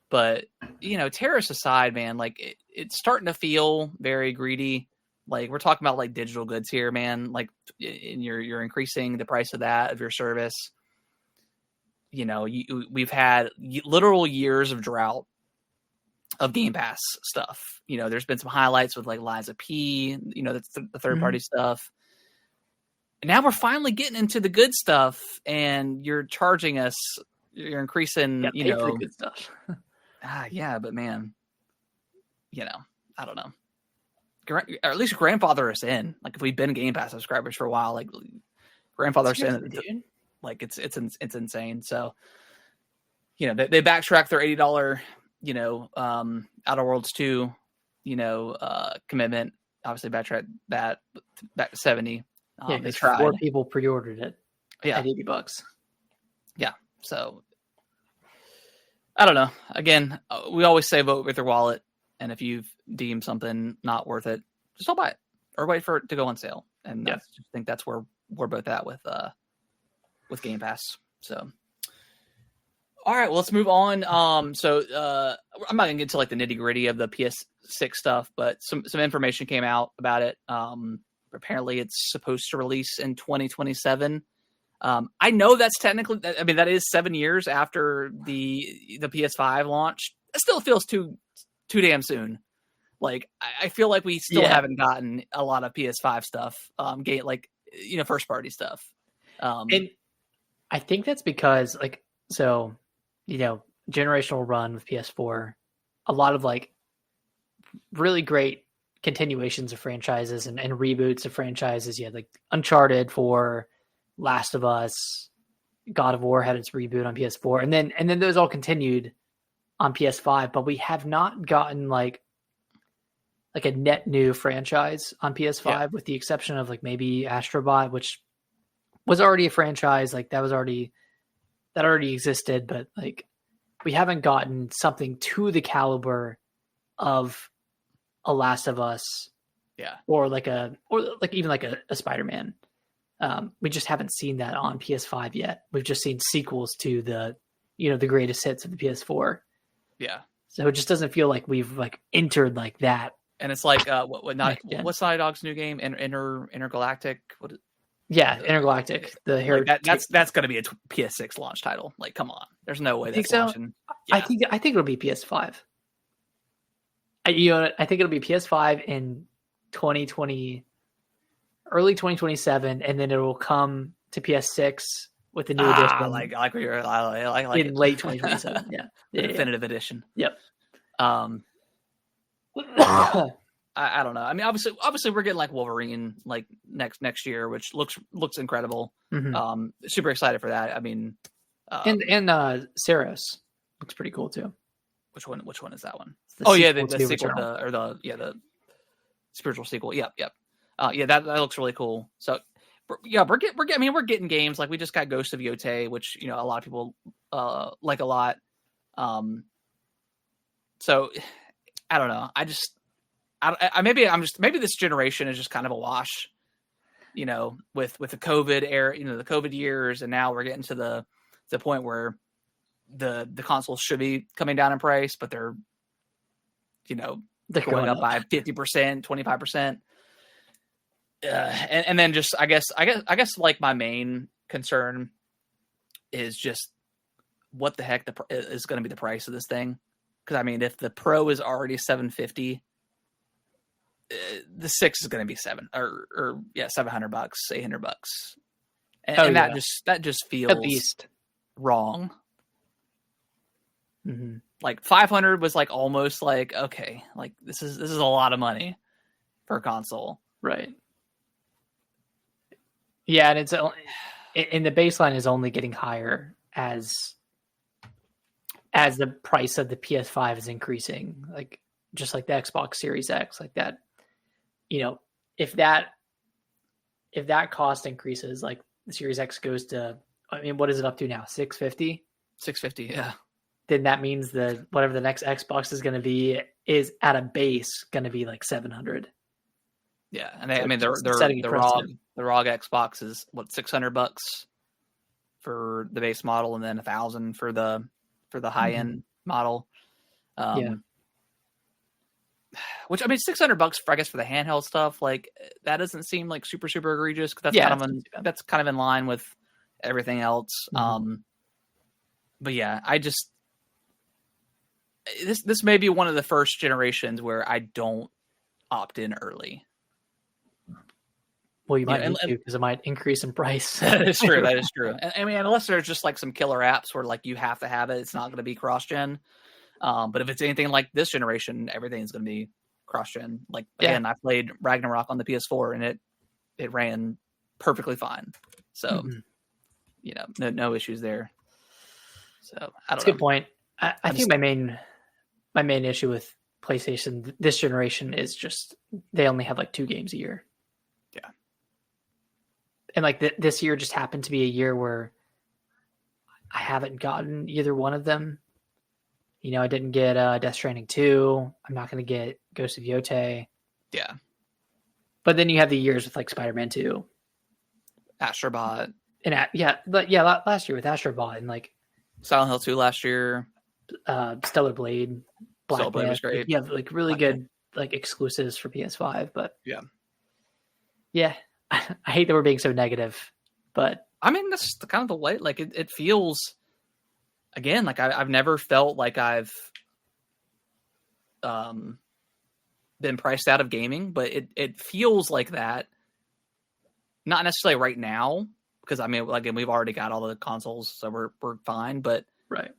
But you know, tariffs aside, man, like it's starting to feel very greedy. Like we're talking about like digital goods here, man. Like, and you're increasing the price of your service. You know, we've had literal years of drought of Game Pass stuff. You know, there's been some highlights with like Liza P. You know, that's the third party stuff. And now we're finally getting into the good stuff, and you're charging us. You're increasing. You know, for the good stuff. Yeah, but man, you know, I don't know. Or at least grandfather us in. Like if we've been Game Pass subscribers for a while, like grandfather us in. Dude. Like it's insane. So, you know, they backtrack their $80, you know, Outer Worlds 2, you know, commitment. Obviously backtrack that back to 70. They tried. 4 people pre-ordered it. Yeah. At $80. Yeah. So I don't know. Again, we always say vote with your wallet. And if you've deemed something not worth it, just don't buy it or wait for it to go on sale. And I think that's where we're both at with Game Pass. So, all right, well, let's move on. So I'm not gonna get to like the nitty gritty of the PS6 stuff, but some information came out about it. Apparently, it's supposed to release in 2027. I know that's technically, I mean, that is 7 years after the PS5 launch. It still feels too damn soon. Like I feel like we still haven't gotten a lot of PS5 stuff. Like, you know, first party stuff. And I think that's because, like, so, you know, generational run with PS4, a lot of like really great continuations of franchises and reboots of franchises. You had like Uncharted 4, Last of Us, God of War had its reboot on PS4, and then those all continued on PS5. But we have not gotten like a net new franchise on PS5, with the exception of like maybe Astrobot, which was already a franchise. Like that already existed, but like we haven't gotten something to the caliber of a Last of Us, or even like a Spider-Man. We just haven't seen that on PS5 yet. We've just seen sequels to the greatest hits of the PS4. Yeah. So it just doesn't feel like we've like entered like that. And it's like what's Naughty Dog's new game? Intergalactic. Intergalactic. That's going to be a PS6 launch title. Like, come on, there's no way that's launching. Yeah. I think it'll be PS5. I think it'll be PS5 in 2020, early 2027, and then it will come to PS6 with the new edition. I like what you're. I like in it. late 2027. The definitive edition. Yep. I don't know. I mean, obviously, we're getting like Wolverine like next year, which looks incredible. Mm-hmm. Super excited for that. I mean, and Saros looks pretty cool too. Which one is that one? The sequel the spiritual sequel. Yep. That looks really cool. So we're getting games like we just got Ghost of Yotei, which you know a lot of people like a lot. So I don't know. Maybe this generation is just kind of a wash, you know, with the COVID era, you know, the COVID years, and now we're getting to the point where the consoles should be coming down in price, but they're going up by 50%, 25%. And then just I guess like my main concern is just what the heck is going to be the price of this thing. Because I mean, if the Pro is already $750, the 6 is going to be $700, $800, and that just feels at least. wrong. Mm-hmm. Like 500 was like almost like, okay, like this is a lot of money for a console. Right. Yeah, and the baseline is only getting higher as the price of the PS5 is increasing, like just like the Xbox Series X, like that. You know, if that cost increases, like the Series X goes to, I mean, what is it up to now? 650? 650, yeah. Then that means that whatever the next Xbox is going to be is at a base going to be like 700. Yeah, and the ROG Xbox is what, $600 for the base model, and then $1,000 for the high end model. Yeah. Which, I mean, $600 for, I guess, for the handheld stuff, like that doesn't seem like super egregious, because that's kind of in line with everything else. But yeah, this may be one of the first generations where I don't opt in early. Well, you might need to, because it might increase in price. That is true. And, I mean, unless there's just like some killer apps where like you have to have it, it's not going to be cross-gen. But if it's anything like this generation, everything's going to be cross-gen. Like, again, I played Ragnarok on the PS4 and it ran perfectly fine. So, you know, no issues there. So I don't know. That's a good point. I think my main issue with PlayStation this generation is just they only have like 2 games a year. Yeah. And like this year just happened to be a year where I haven't gotten either one of them. You know, I didn't get Death Stranding 2. I'm not going to get Ghost of Yotei. Yeah. But then you have the years with like Spider-Man 2. Astrobot. And last year with Astrobot and like Silent Hill 2 last year. Stellar Blade. Stellar Blade was great. You have like really good like exclusives for PS5, but yeah, I hate that we're being so negative, but I mean, that's kind of the way, like it feels, again, like I've never felt like I've been priced out of gaming, but it feels like that. Not necessarily right now, because I mean, again, we've already got all the consoles, so we're fine. But right,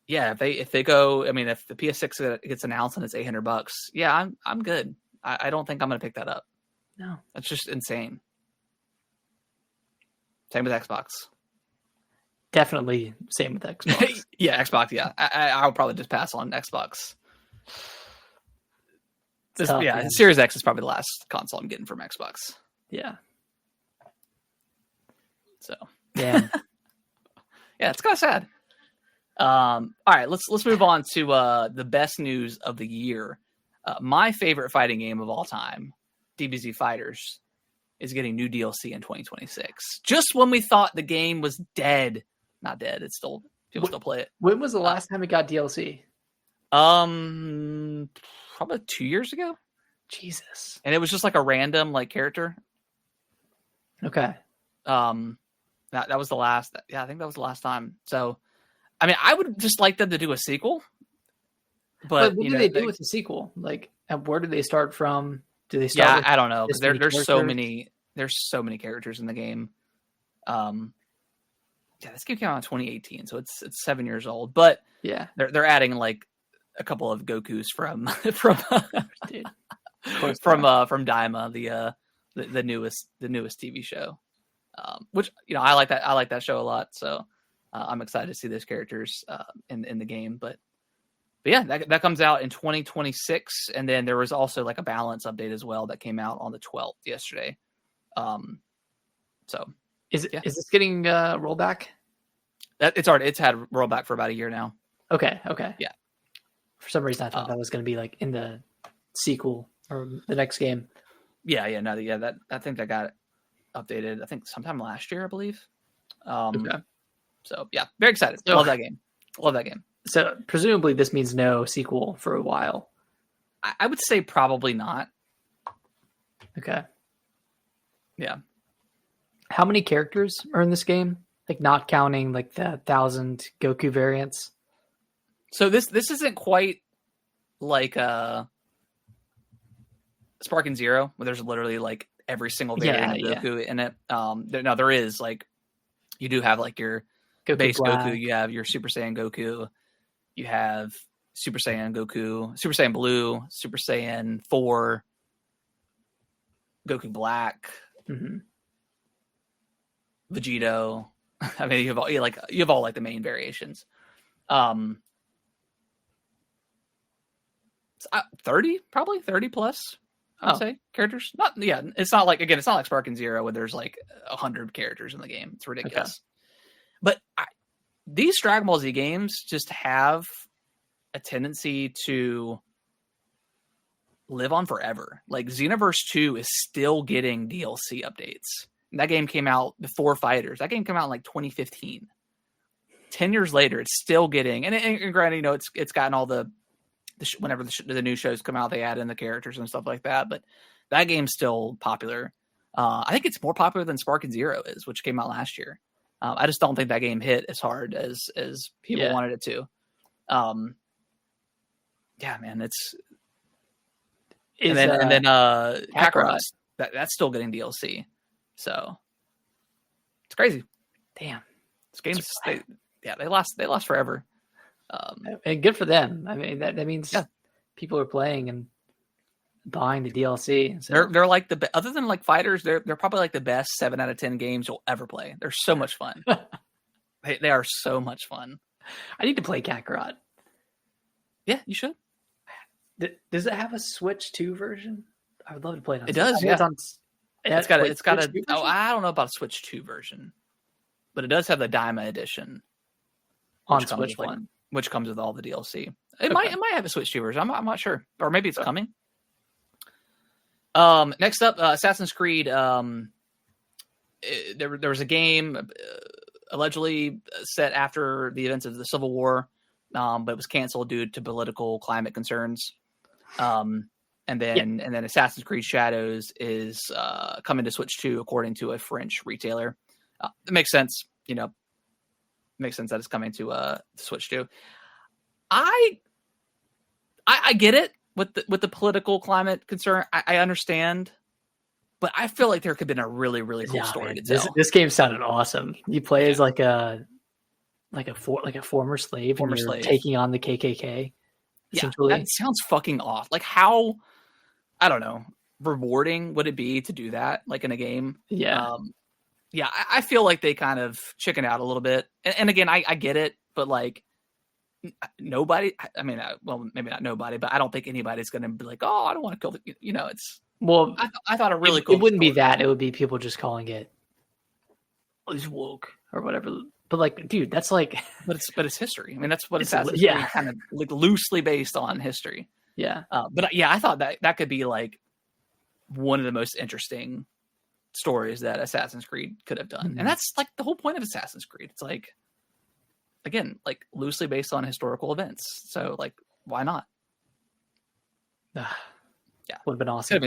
yeah, if they go, I mean, if the PS6 gets announced and it's $800, yeah, I'm good. I don't think I'm going to pick that up. No, that's just insane. Same with Xbox. Definitely same with Xbox. Yeah, Xbox. Yeah, I'll probably just pass on Xbox. Series X is probably the last console I'm getting from Xbox. Yeah. So yeah, yeah, it's kind of sad. All right, let's move on to the best news of the year. My favorite fighting game of all time, DBZ Fighters, is getting new DLC in 2026. Just when we thought the game was dead, not dead. It's still, people still play it. When was the last time it got DLC? Probably 2 years ago. Jesus. And it was just like a random like character. Okay. That was the last. Yeah, I think that was the last time. So, I mean, I would just like them to do a sequel. But what do they do with the sequel? Like, where do they start from? Do they start? Yeah, I don't know, because there's so many. There's so many characters in the game. Yeah, this game came out in 2018, so it's 7 years old. But yeah, they're adding like a couple of Gokus from Daima, the newest TV show. Which, you know, I like that show a lot, so I'm excited to see those characters in the game. But yeah, that comes out in 2026, and then there was also like a balance update as well that came out on the 12th yesterday. So is this getting rollback? It's had rollback for about a year now. Okay. Yeah. For some reason, I thought that was going to be like in the sequel or the next game. Yeah. No, yeah. That I think that got updated. I think sometime last year, I believe. Okay. So yeah, very excited. Love that game. So presumably this means no sequel for a while. I would say probably not. Okay. Yeah. How many characters are in this game? Like, not counting like the 1,000 Goku variants. So this isn't quite like Sparking Zero, where there's literally like every single variant of Goku in it. There is like, you do have like your base Black. Goku. You have your Super Saiyan Goku. You have Super Saiyan Goku, Super Saiyan Blue, Super Saiyan 4, Goku Black, Vegito. I mean, you have all like the main variations. 30, probably 30 plus. I would say characters. It's not like Spark and Zero where there's like 100 characters in the game. It's ridiculous. Okay. But these Dragon Ball Z games just have a tendency to live on forever. Like Xenoverse 2 is still getting DLC updates. And that game came out before Fighters. That game came out in like 2015. 10 years later, it's still getting, and granted, it's gotten all whenever the new shows come out, they add in the characters and stuff like that. But that game's still popular. I think it's more popular than Spark and Zero is, which came out last year. I just don't think that game hit as hard as people wanted it to. Yeah, man, and then Kakarot's that's still getting DLC. So it's crazy. Damn, this game's they last forever. And good for them. I mean, that means people are playing and buying the DLC. So. They're like other than like Fighters, they're probably like the best 7 out of 10 games you'll ever play. They're so much fun. they are so much fun. I need to play Kakarot. Yeah, you should. Does it have a Switch 2 version? I would love to play it. It does. Yeah. It's got a. Oh, I don't know about a Switch 2 version, but it does have the Daima edition on Switch 1. Which comes with all the DLC. It might have a Switch 2 version. I'm not sure, or maybe it's coming. Next up, Assassin's Creed. There was a game allegedly set after the events of the Civil War, but it was canceled due to political climate concerns. And then Assassin's Creed Shadows is coming to Switch 2, according to a French retailer. It makes sense, Makes sense that it's coming to Switch 2. I get it with the political climate concern. I understand, but I feel like there could have been a really, really cool story to tell. This game sounded awesome. You play as like a former slave, taking on the KKK. Essentially, that sounds fucking off. Like how, I don't know, rewarding would it be to do that? Like in a game? Yeah. I feel like they kind of chickened out a little bit. And again, I get it, but like nobody, I mean, well, maybe not nobody, but I don't think anybody's going to be like, oh, I don't want to kill it's, well, I thought a really cool. It wouldn't be that. It would be people just calling it, it's woke or whatever. But like, dude, that's like, but it's history. I mean, that's what Assassin's Creed kind of like loosely based on history. Yeah. But I thought that could be like one of the most interesting stories that Assassin's Creed could have done. And that's like the whole point of Assassin's Creed. It's like, again, like loosely based on historical events. So like, why not? Yeah. Would have been awesome.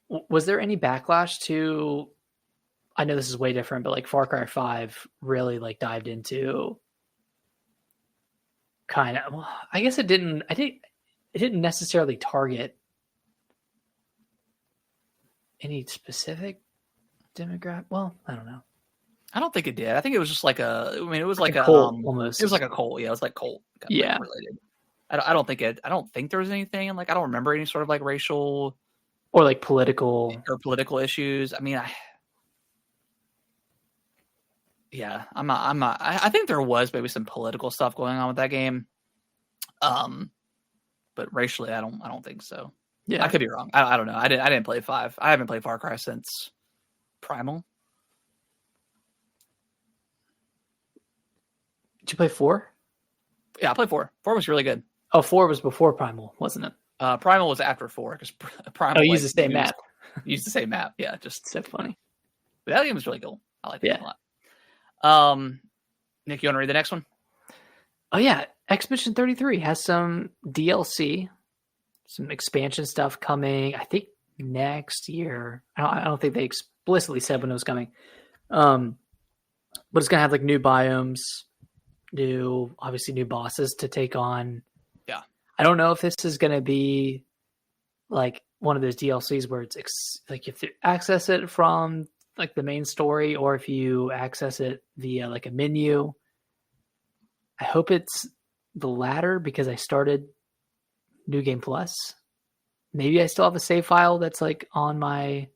Cool. Was there any backlash to, I know this is way different, but like Far Cry 5 really like dived into kind of, well, I guess it didn't necessarily target any specific demographic. Well, I don't know. I don't think it did. I think it was just like it was like a cult almost. It was like a cult. Yeah, it was like cult. Yeah. Related. I don't think there was anything like, I don't remember any sort of like racial or like political issues. I mean, I'm not. I think there was maybe some political stuff going on with that game. But racially, I don't think so. Yeah, I could be wrong. I don't know. I didn't play 5. I haven't played Far Cry since Primal. Did you play 4? Yeah, I played 4. 4 was really good. Oh, 4 was before Primal, wasn't it? Primal was after 4 because Primal. Used the same map. Used the same map. Yeah, just so funny. But that game was really cool. I like that a lot. Nick, you want to read the next one? Oh yeah, Expedition 33 has some DLC, some expansion stuff coming. I think next year. I don't think they explicitly said when it was coming. But it's gonna have like new biomes, obviously new bosses to take on. Yeah, I don't know if this is gonna be like one of those DLCs where it's like you have to access it from like the main story, or if you access it via like a menu I hope it's the latter because I started New Game Plus. Maybe I still have a save file that's like on my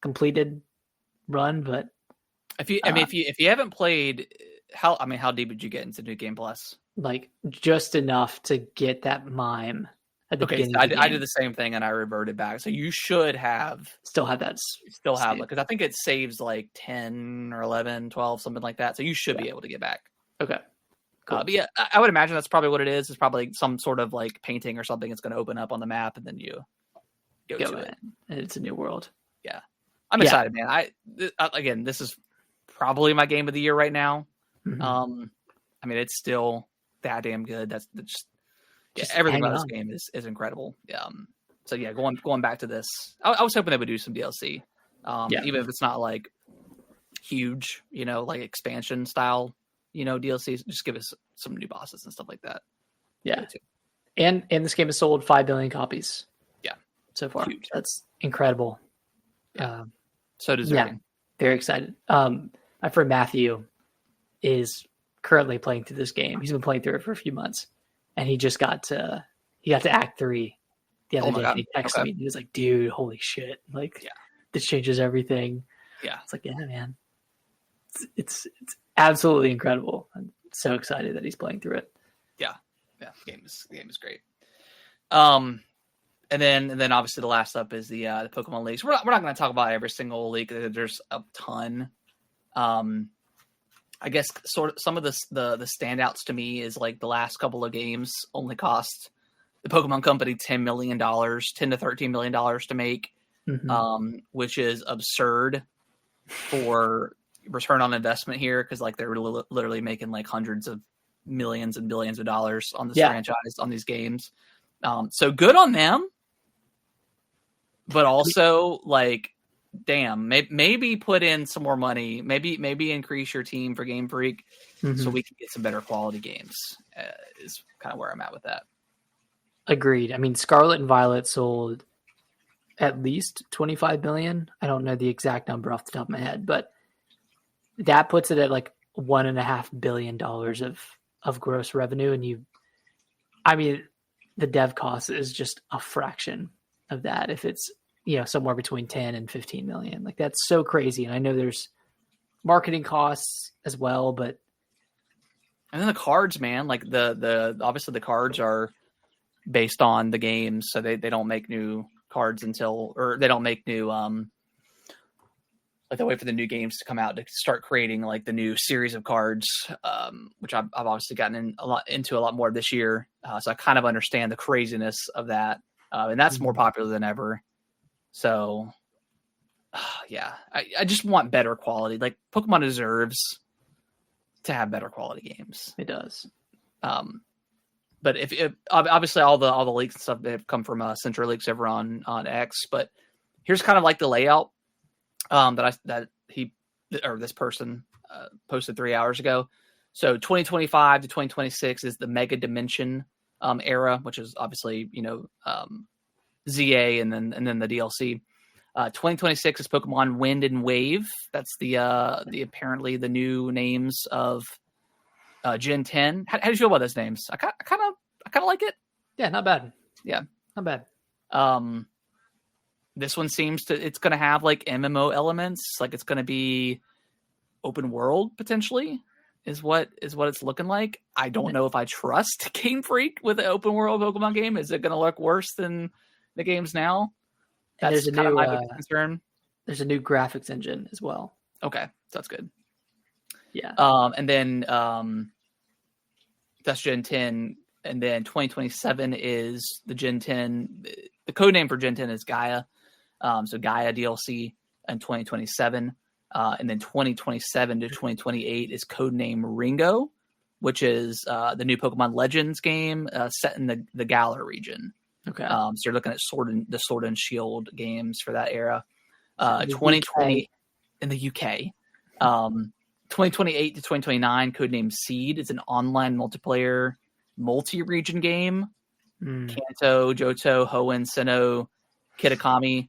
completed run, but if you haven't played, how deep did you get into New Game Plus? Like just enough to get that mime at the beginning. So I did the same thing and I reverted back. So you should still have that. Because I think it saves like 10 or 11, 12, something like that. So you should be able to get back. Okay. Cool. But yeah, I would imagine that's probably what it is. It's probably some sort of like painting or something that's going to open up on the map, and then you go to it. And it's a new world. Yeah, I'm excited, man. Again, this is probably my game of the year right now. Mm-hmm. I mean, it's still that damn good. That's just everything about this game is incredible. So yeah, going back to this, I was hoping they would do some DLC. Even if it's not like huge, like expansion style. DLCs, just give us some new bosses and stuff like that. Yeah. And this game has sold 5 billion copies. Yeah. So far. Huge. That's incredible. Yeah. So deserving. Yeah. Very excited. My friend Matthew is currently playing through this game. He's been playing through it for a few months. And he just got to Act 3 the other day. And he texted me and he was like, dude, holy shit. Like this changes everything. Yeah. It's like, yeah, man. It's absolutely incredible. I'm so excited that he's playing through it. Yeah. The game is great. And then obviously the last up is the Pokemon leagues. We're not going to talk about every single league. There's a ton. I guess sort of some of the standouts to me is like the last couple of games only cost the Pokemon Company $10 to $13 million to make, which is absurd for return on investment here, because like they're literally making like hundreds of millions and billions of dollars on this franchise, on these games. So good on them, but also like, damn, maybe put in some more money, maybe increase your team for Game Freak so we can get some better quality games, is kind of where I'm at with that. Agreed. I mean, Scarlet and Violet sold at least 25 million. I don't know the exact number off the top of my head, but that puts it at like $1.5 billion of gross revenue. And the dev cost is just a fraction of that. If it's, somewhere between 10 and 15 million, like that's so crazy. And I know there's marketing costs as well, and then the cards, man, like obviously the cards are based on the games. So they don't make new cards or they don't make new, like they wait for the new games to come out to start creating like the new series of cards, which I've obviously gotten into a lot more this year. So I kind of understand the craziness of that. And that's more popular than ever. So I just want better quality. Like Pokemon deserves to have better quality games. It does. But if obviously all the leaks and stuff have come from Central Leaks over on X, but here's kind of like the layout this person posted 3 hours ago. So 2025 to 2026 is the Mega Dimension era, which is obviously ZA and then the DLC. 2026 is Pokemon Wind and Wave. That's the apparently the new names of Gen 10. How do you feel about those names? I kind of like it. Yeah, not bad. Yeah, not bad. This one it's going to have like MMO elements. Like it's going to be open world potentially is what it's looking like. I don't know if I trust Game Freak with an open world Pokemon game. Is it going to look worse than the games now? That's kind of my biggest concern. There's a new graphics engine as well. Okay, so that's good. Yeah. And then that's Gen 10, and then 2027 is the Gen 10. The code name for Gen 10 is Gaia. So Gaia DLC in 2027. And then 2027 to 2028 is codename Ringo, which is the new Pokemon Legends game set in the Galar region. Okay. So you're looking at the Sword and Shield games for that era. 2020 in the UK. 2028 to 2029, codename Seed. It's an online multiplayer multi-region game. Kanto, Johto, Hoenn, Sinnoh, Kitakami.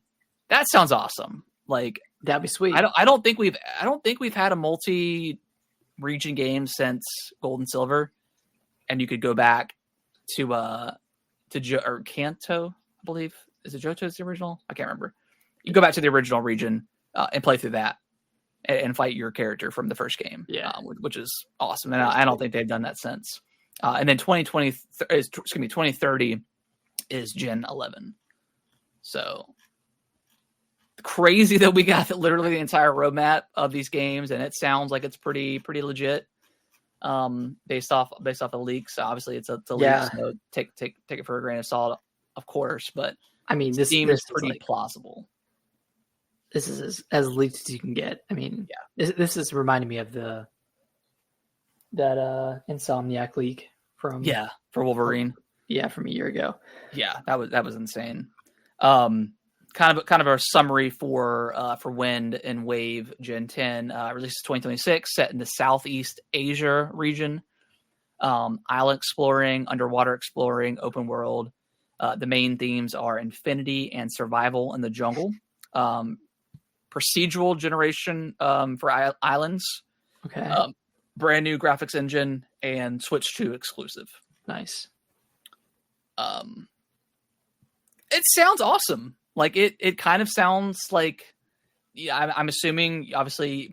That sounds awesome. Like that'd be sweet. I don't think we've had a multi-region game since Gold and Silver. and you could go back to or Kanto, I believe. Is it Johto's the original? I can't remember. You go back to the original region and play through that and fight your character from the first game. Yeah, which is awesome. And I don't think they've done that since. And then 2030 is Gen 11. So crazy that we got literally the entire roadmap of these games, and it sounds like it's pretty legit. Based off the leaks. Obviously, it's a leak, so take it for a grain of salt, of course. But I mean, this seems pretty plausible. This is as leaked as you can get. I mean, this is reminding me of that Insomniac leak from for Wolverine. From a year ago. Yeah, that was insane. Kind of a summary for Wind and Wave Gen 10 releases 2026, set in the Southeast Asia region. Island exploring, underwater exploring, open world. The main themes are infinity and survival in the jungle. Procedural generation for islands. Okay. Brand new graphics engine and Switch 2 exclusive. Nice. It sounds awesome. Like it kind of sounds like, I'm assuming obviously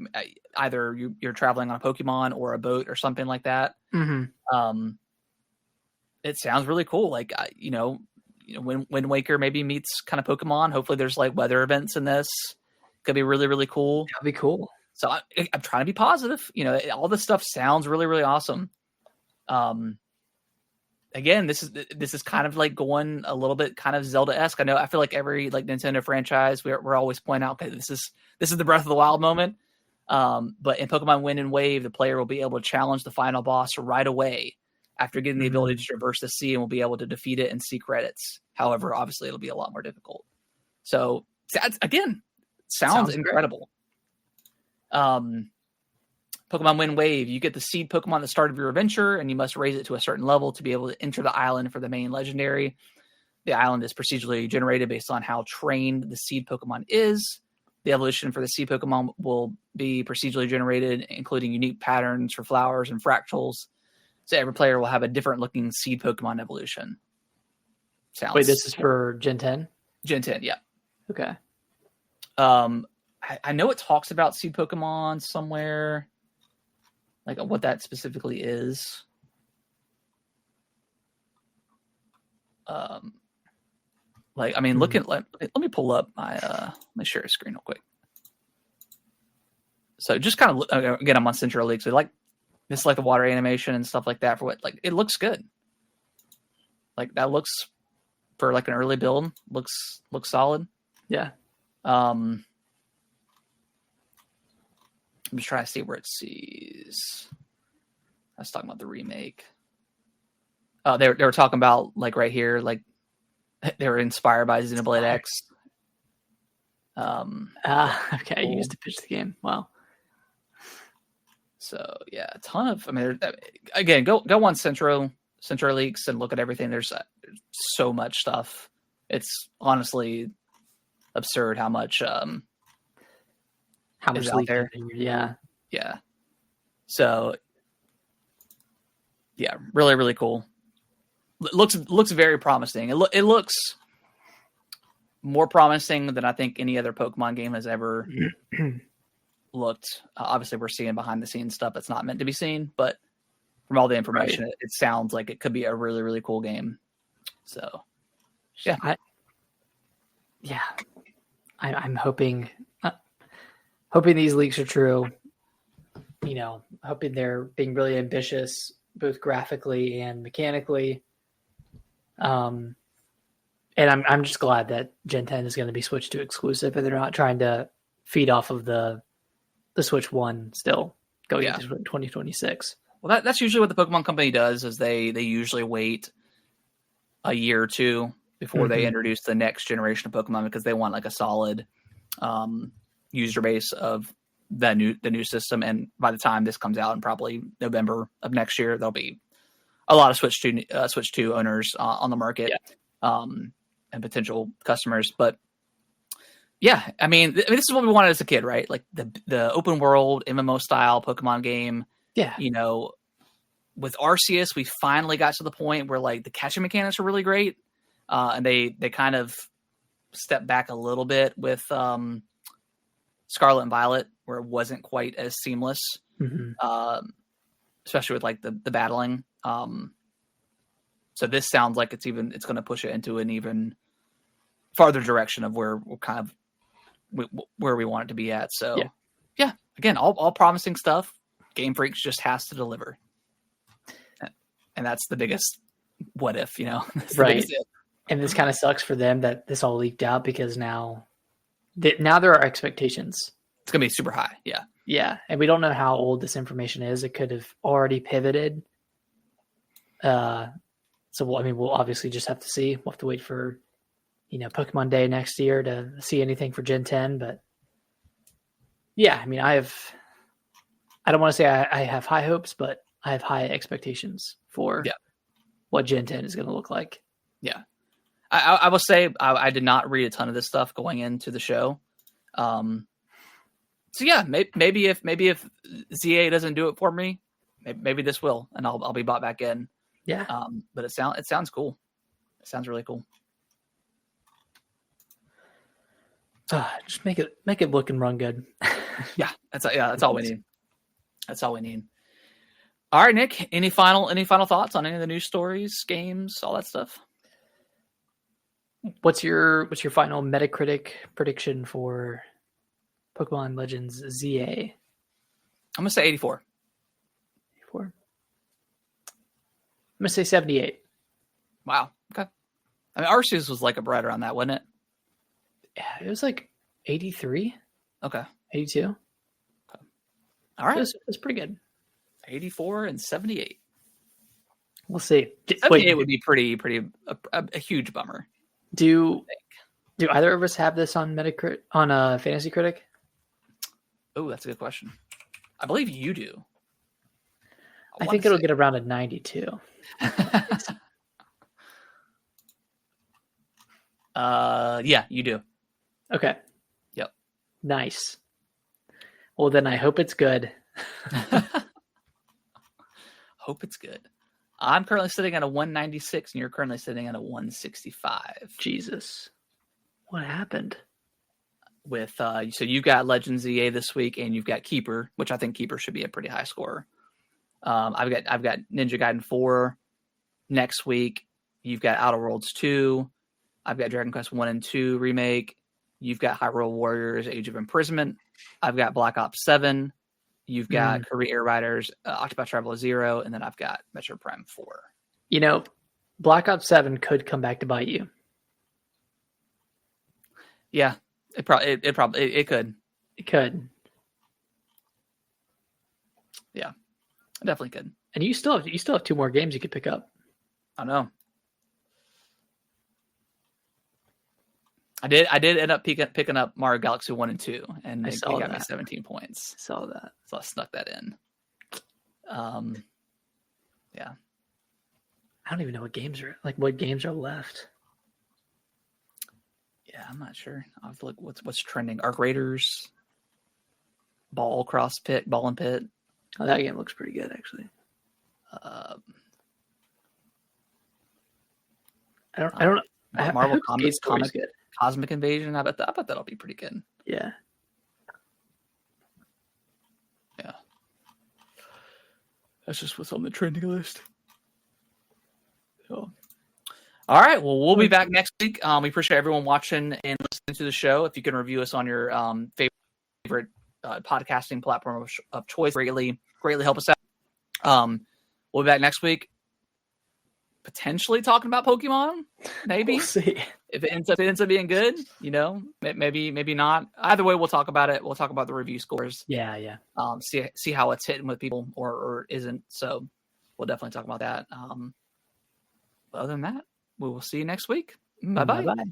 either you're traveling on a Pokemon or a boat or something like that. Mm-hmm. It sounds really cool. Like when Wind Waker maybe meets kind of Pokemon. Hopefully there's like weather events in this. Could be really, really cool. That'd be cool. So I'm trying to be positive. All this stuff sounds really, really awesome. Again, this is kind of like going a little bit kind of Zelda-esque. I feel like every like Nintendo franchise, we're always pointing out, okay, this is the Breath of the Wild moment. But in Pokemon Wind and Wave, the player will be able to challenge the final boss right away after getting the ability to traverse the sea, and will be able to defeat it and see credits. However, obviously, it'll be a lot more difficult. So again, sounds incredible. Pokemon Wind Wave, you get the seed Pokemon at the start of your adventure, and you must raise it to a certain level to be able to enter the island for the main legendary. The island is procedurally generated based on how trained the seed Pokemon is. The evolution for the seed Pokemon will be procedurally generated, including unique patterns for flowers and fractals. So every player will have a different looking seed Pokemon evolution. Wait, this is for Gen 10? Gen 10, yeah. Okay. I know it talks about seed Pokemon somewhere. Like what that specifically is. Let me pull up my let me share a screen real quick. So just kind of again, I'm on Central League, so like this is like the water animation and stuff like that. For what, like, it looks good. Like that looks, for like an early build, looks solid. Yeah. I'm just trying to see where it sees. I was talking about the remake. They were talking about like right here, like they were inspired by Xenoblade X. Okay, cool. You used to pitch the game. Wow. So yeah, a ton of. I mean, again, go on Central Leaks and look at everything. There's so much stuff. It's honestly absurd how much is out there. Yeah. So yeah, really, really cool. Looks very promising. It looks more promising than I think any other Pokemon game has ever looked. Obviously, we're seeing behind the scenes stuff that's not meant to be seen, but from all the information, it sounds like it could be a really, really cool game. So, yeah, I'm hoping these leaks are true. Hoping they're being really ambitious, both graphically and mechanically. And I'm just glad that Gen 10 is going to be switched to exclusive, and they're not trying to feed off of the Switch 1 still going into 2026. Well, that's usually what the Pokemon Company does, is they usually wait a year or two before they introduce the next generation of Pokemon, because they want like a solid user base of the new system. And by the time this comes out in probably November of next year, there'll be a lot of Switch 2 owners on the market, and potential customers. But yeah, I mean, this is what we wanted as a kid, right? Like the open world MMO style Pokemon game. Yeah. with Arceus, we finally got to the point where like the catching mechanics are really great, and they kind of stepped back a little bit with Scarlet and Violet, where it wasn't quite as seamless, especially with like the battling. So this sounds like it's going to push it into an even farther direction of where we're kind of where we want it to be at. So yeah, again, all promising stuff. Game Freaks just has to deliver. And that's the biggest what if, Right. And this kind of sucks for them that this all leaked out, because now there are expectations. It's going to be super high. Yeah. Yeah. And we don't know how old this information is. It could have already pivoted. So we'll obviously just have to see. We'll have to wait for, Pokemon Day next year to see anything for Gen 10. But yeah, I mean, I don't want to say I have high hopes, but I have high expectations for what Gen 10 is going to look like. Yeah. I will say I did not read a ton of this stuff going into the show. So yeah, maybe if ZA doesn't do it for me, maybe this will, and I'll be bought back in. Yeah. But it sounds cool. It sounds really cool. Just make it look and run good. Yeah, that's all we need. That's all we need. All right, Nick. Any final thoughts on any of the news stories, games, all that stuff? What's your final Metacritic prediction for Pokemon Legends ZA? I'm gonna say 84. 84. I'm gonna say 78. Wow. Okay. I mean, Arceus was like right around that, wasn't it? Yeah, it was like 83. Okay. 82. Okay. All right. It was pretty good. 84 and 78. We'll see. 78 would be pretty a huge bummer. Do either of us have this on Metacritic, on a Fantasy Critic? Oh, that's a good question. I believe you do. I think it'll get around a 92. Yeah, you do. Okay. Yep. Nice. Well, then I hope it's good. Hope it's good. I'm currently sitting at a 196, and you're currently sitting at a 165. Jesus. What happened? With so you got Legends ZA this week, and you've got Keeper, which I think Keeper should be a pretty high score. I've got Ninja Gaiden 4 next week. You've got Outer Worlds 2. I've got Dragon Quest 1 and 2 remake. You've got Hyrule Warriors Age of Imprisonment. I've got Black Ops 7. You've got Career Riders Octopath Traveler 0, and then I've got Metroid Prime 4. Black Ops 7 could come back to bite you. Yeah, it could. It could. Yeah, it definitely could. And you still have 2 more games you could pick up. I know. I did end up picking up Mario Galaxy 1 and 2, and it got me 17 points. I saw that. So I snuck that in. Yeah. I don't even know what games are left. Yeah, I'm not sure. I'll have to look what's trending. Arc Raiders, Ball and Pit. Oh, that game looks pretty good, actually. I don't know. Marvel Comics good. Cosmic Invasion. I bet that'll be pretty good. Yeah. Yeah. That's just what's on the trending list. So, all right. Well, we'll be back next week. We appreciate everyone watching and listening to the show. If you can review us on your favorite podcasting platform of choice, greatly help us out. We'll be back next week, potentially talking about Pokemon. Maybe. We'll see. If it ends up being good, maybe not. Either way, we'll talk about it. We'll talk about the review scores. Yeah. See how it's hitting with people or isn't. So we'll definitely talk about that. Other than that, we will see you next week. Bye-bye. Bye-bye.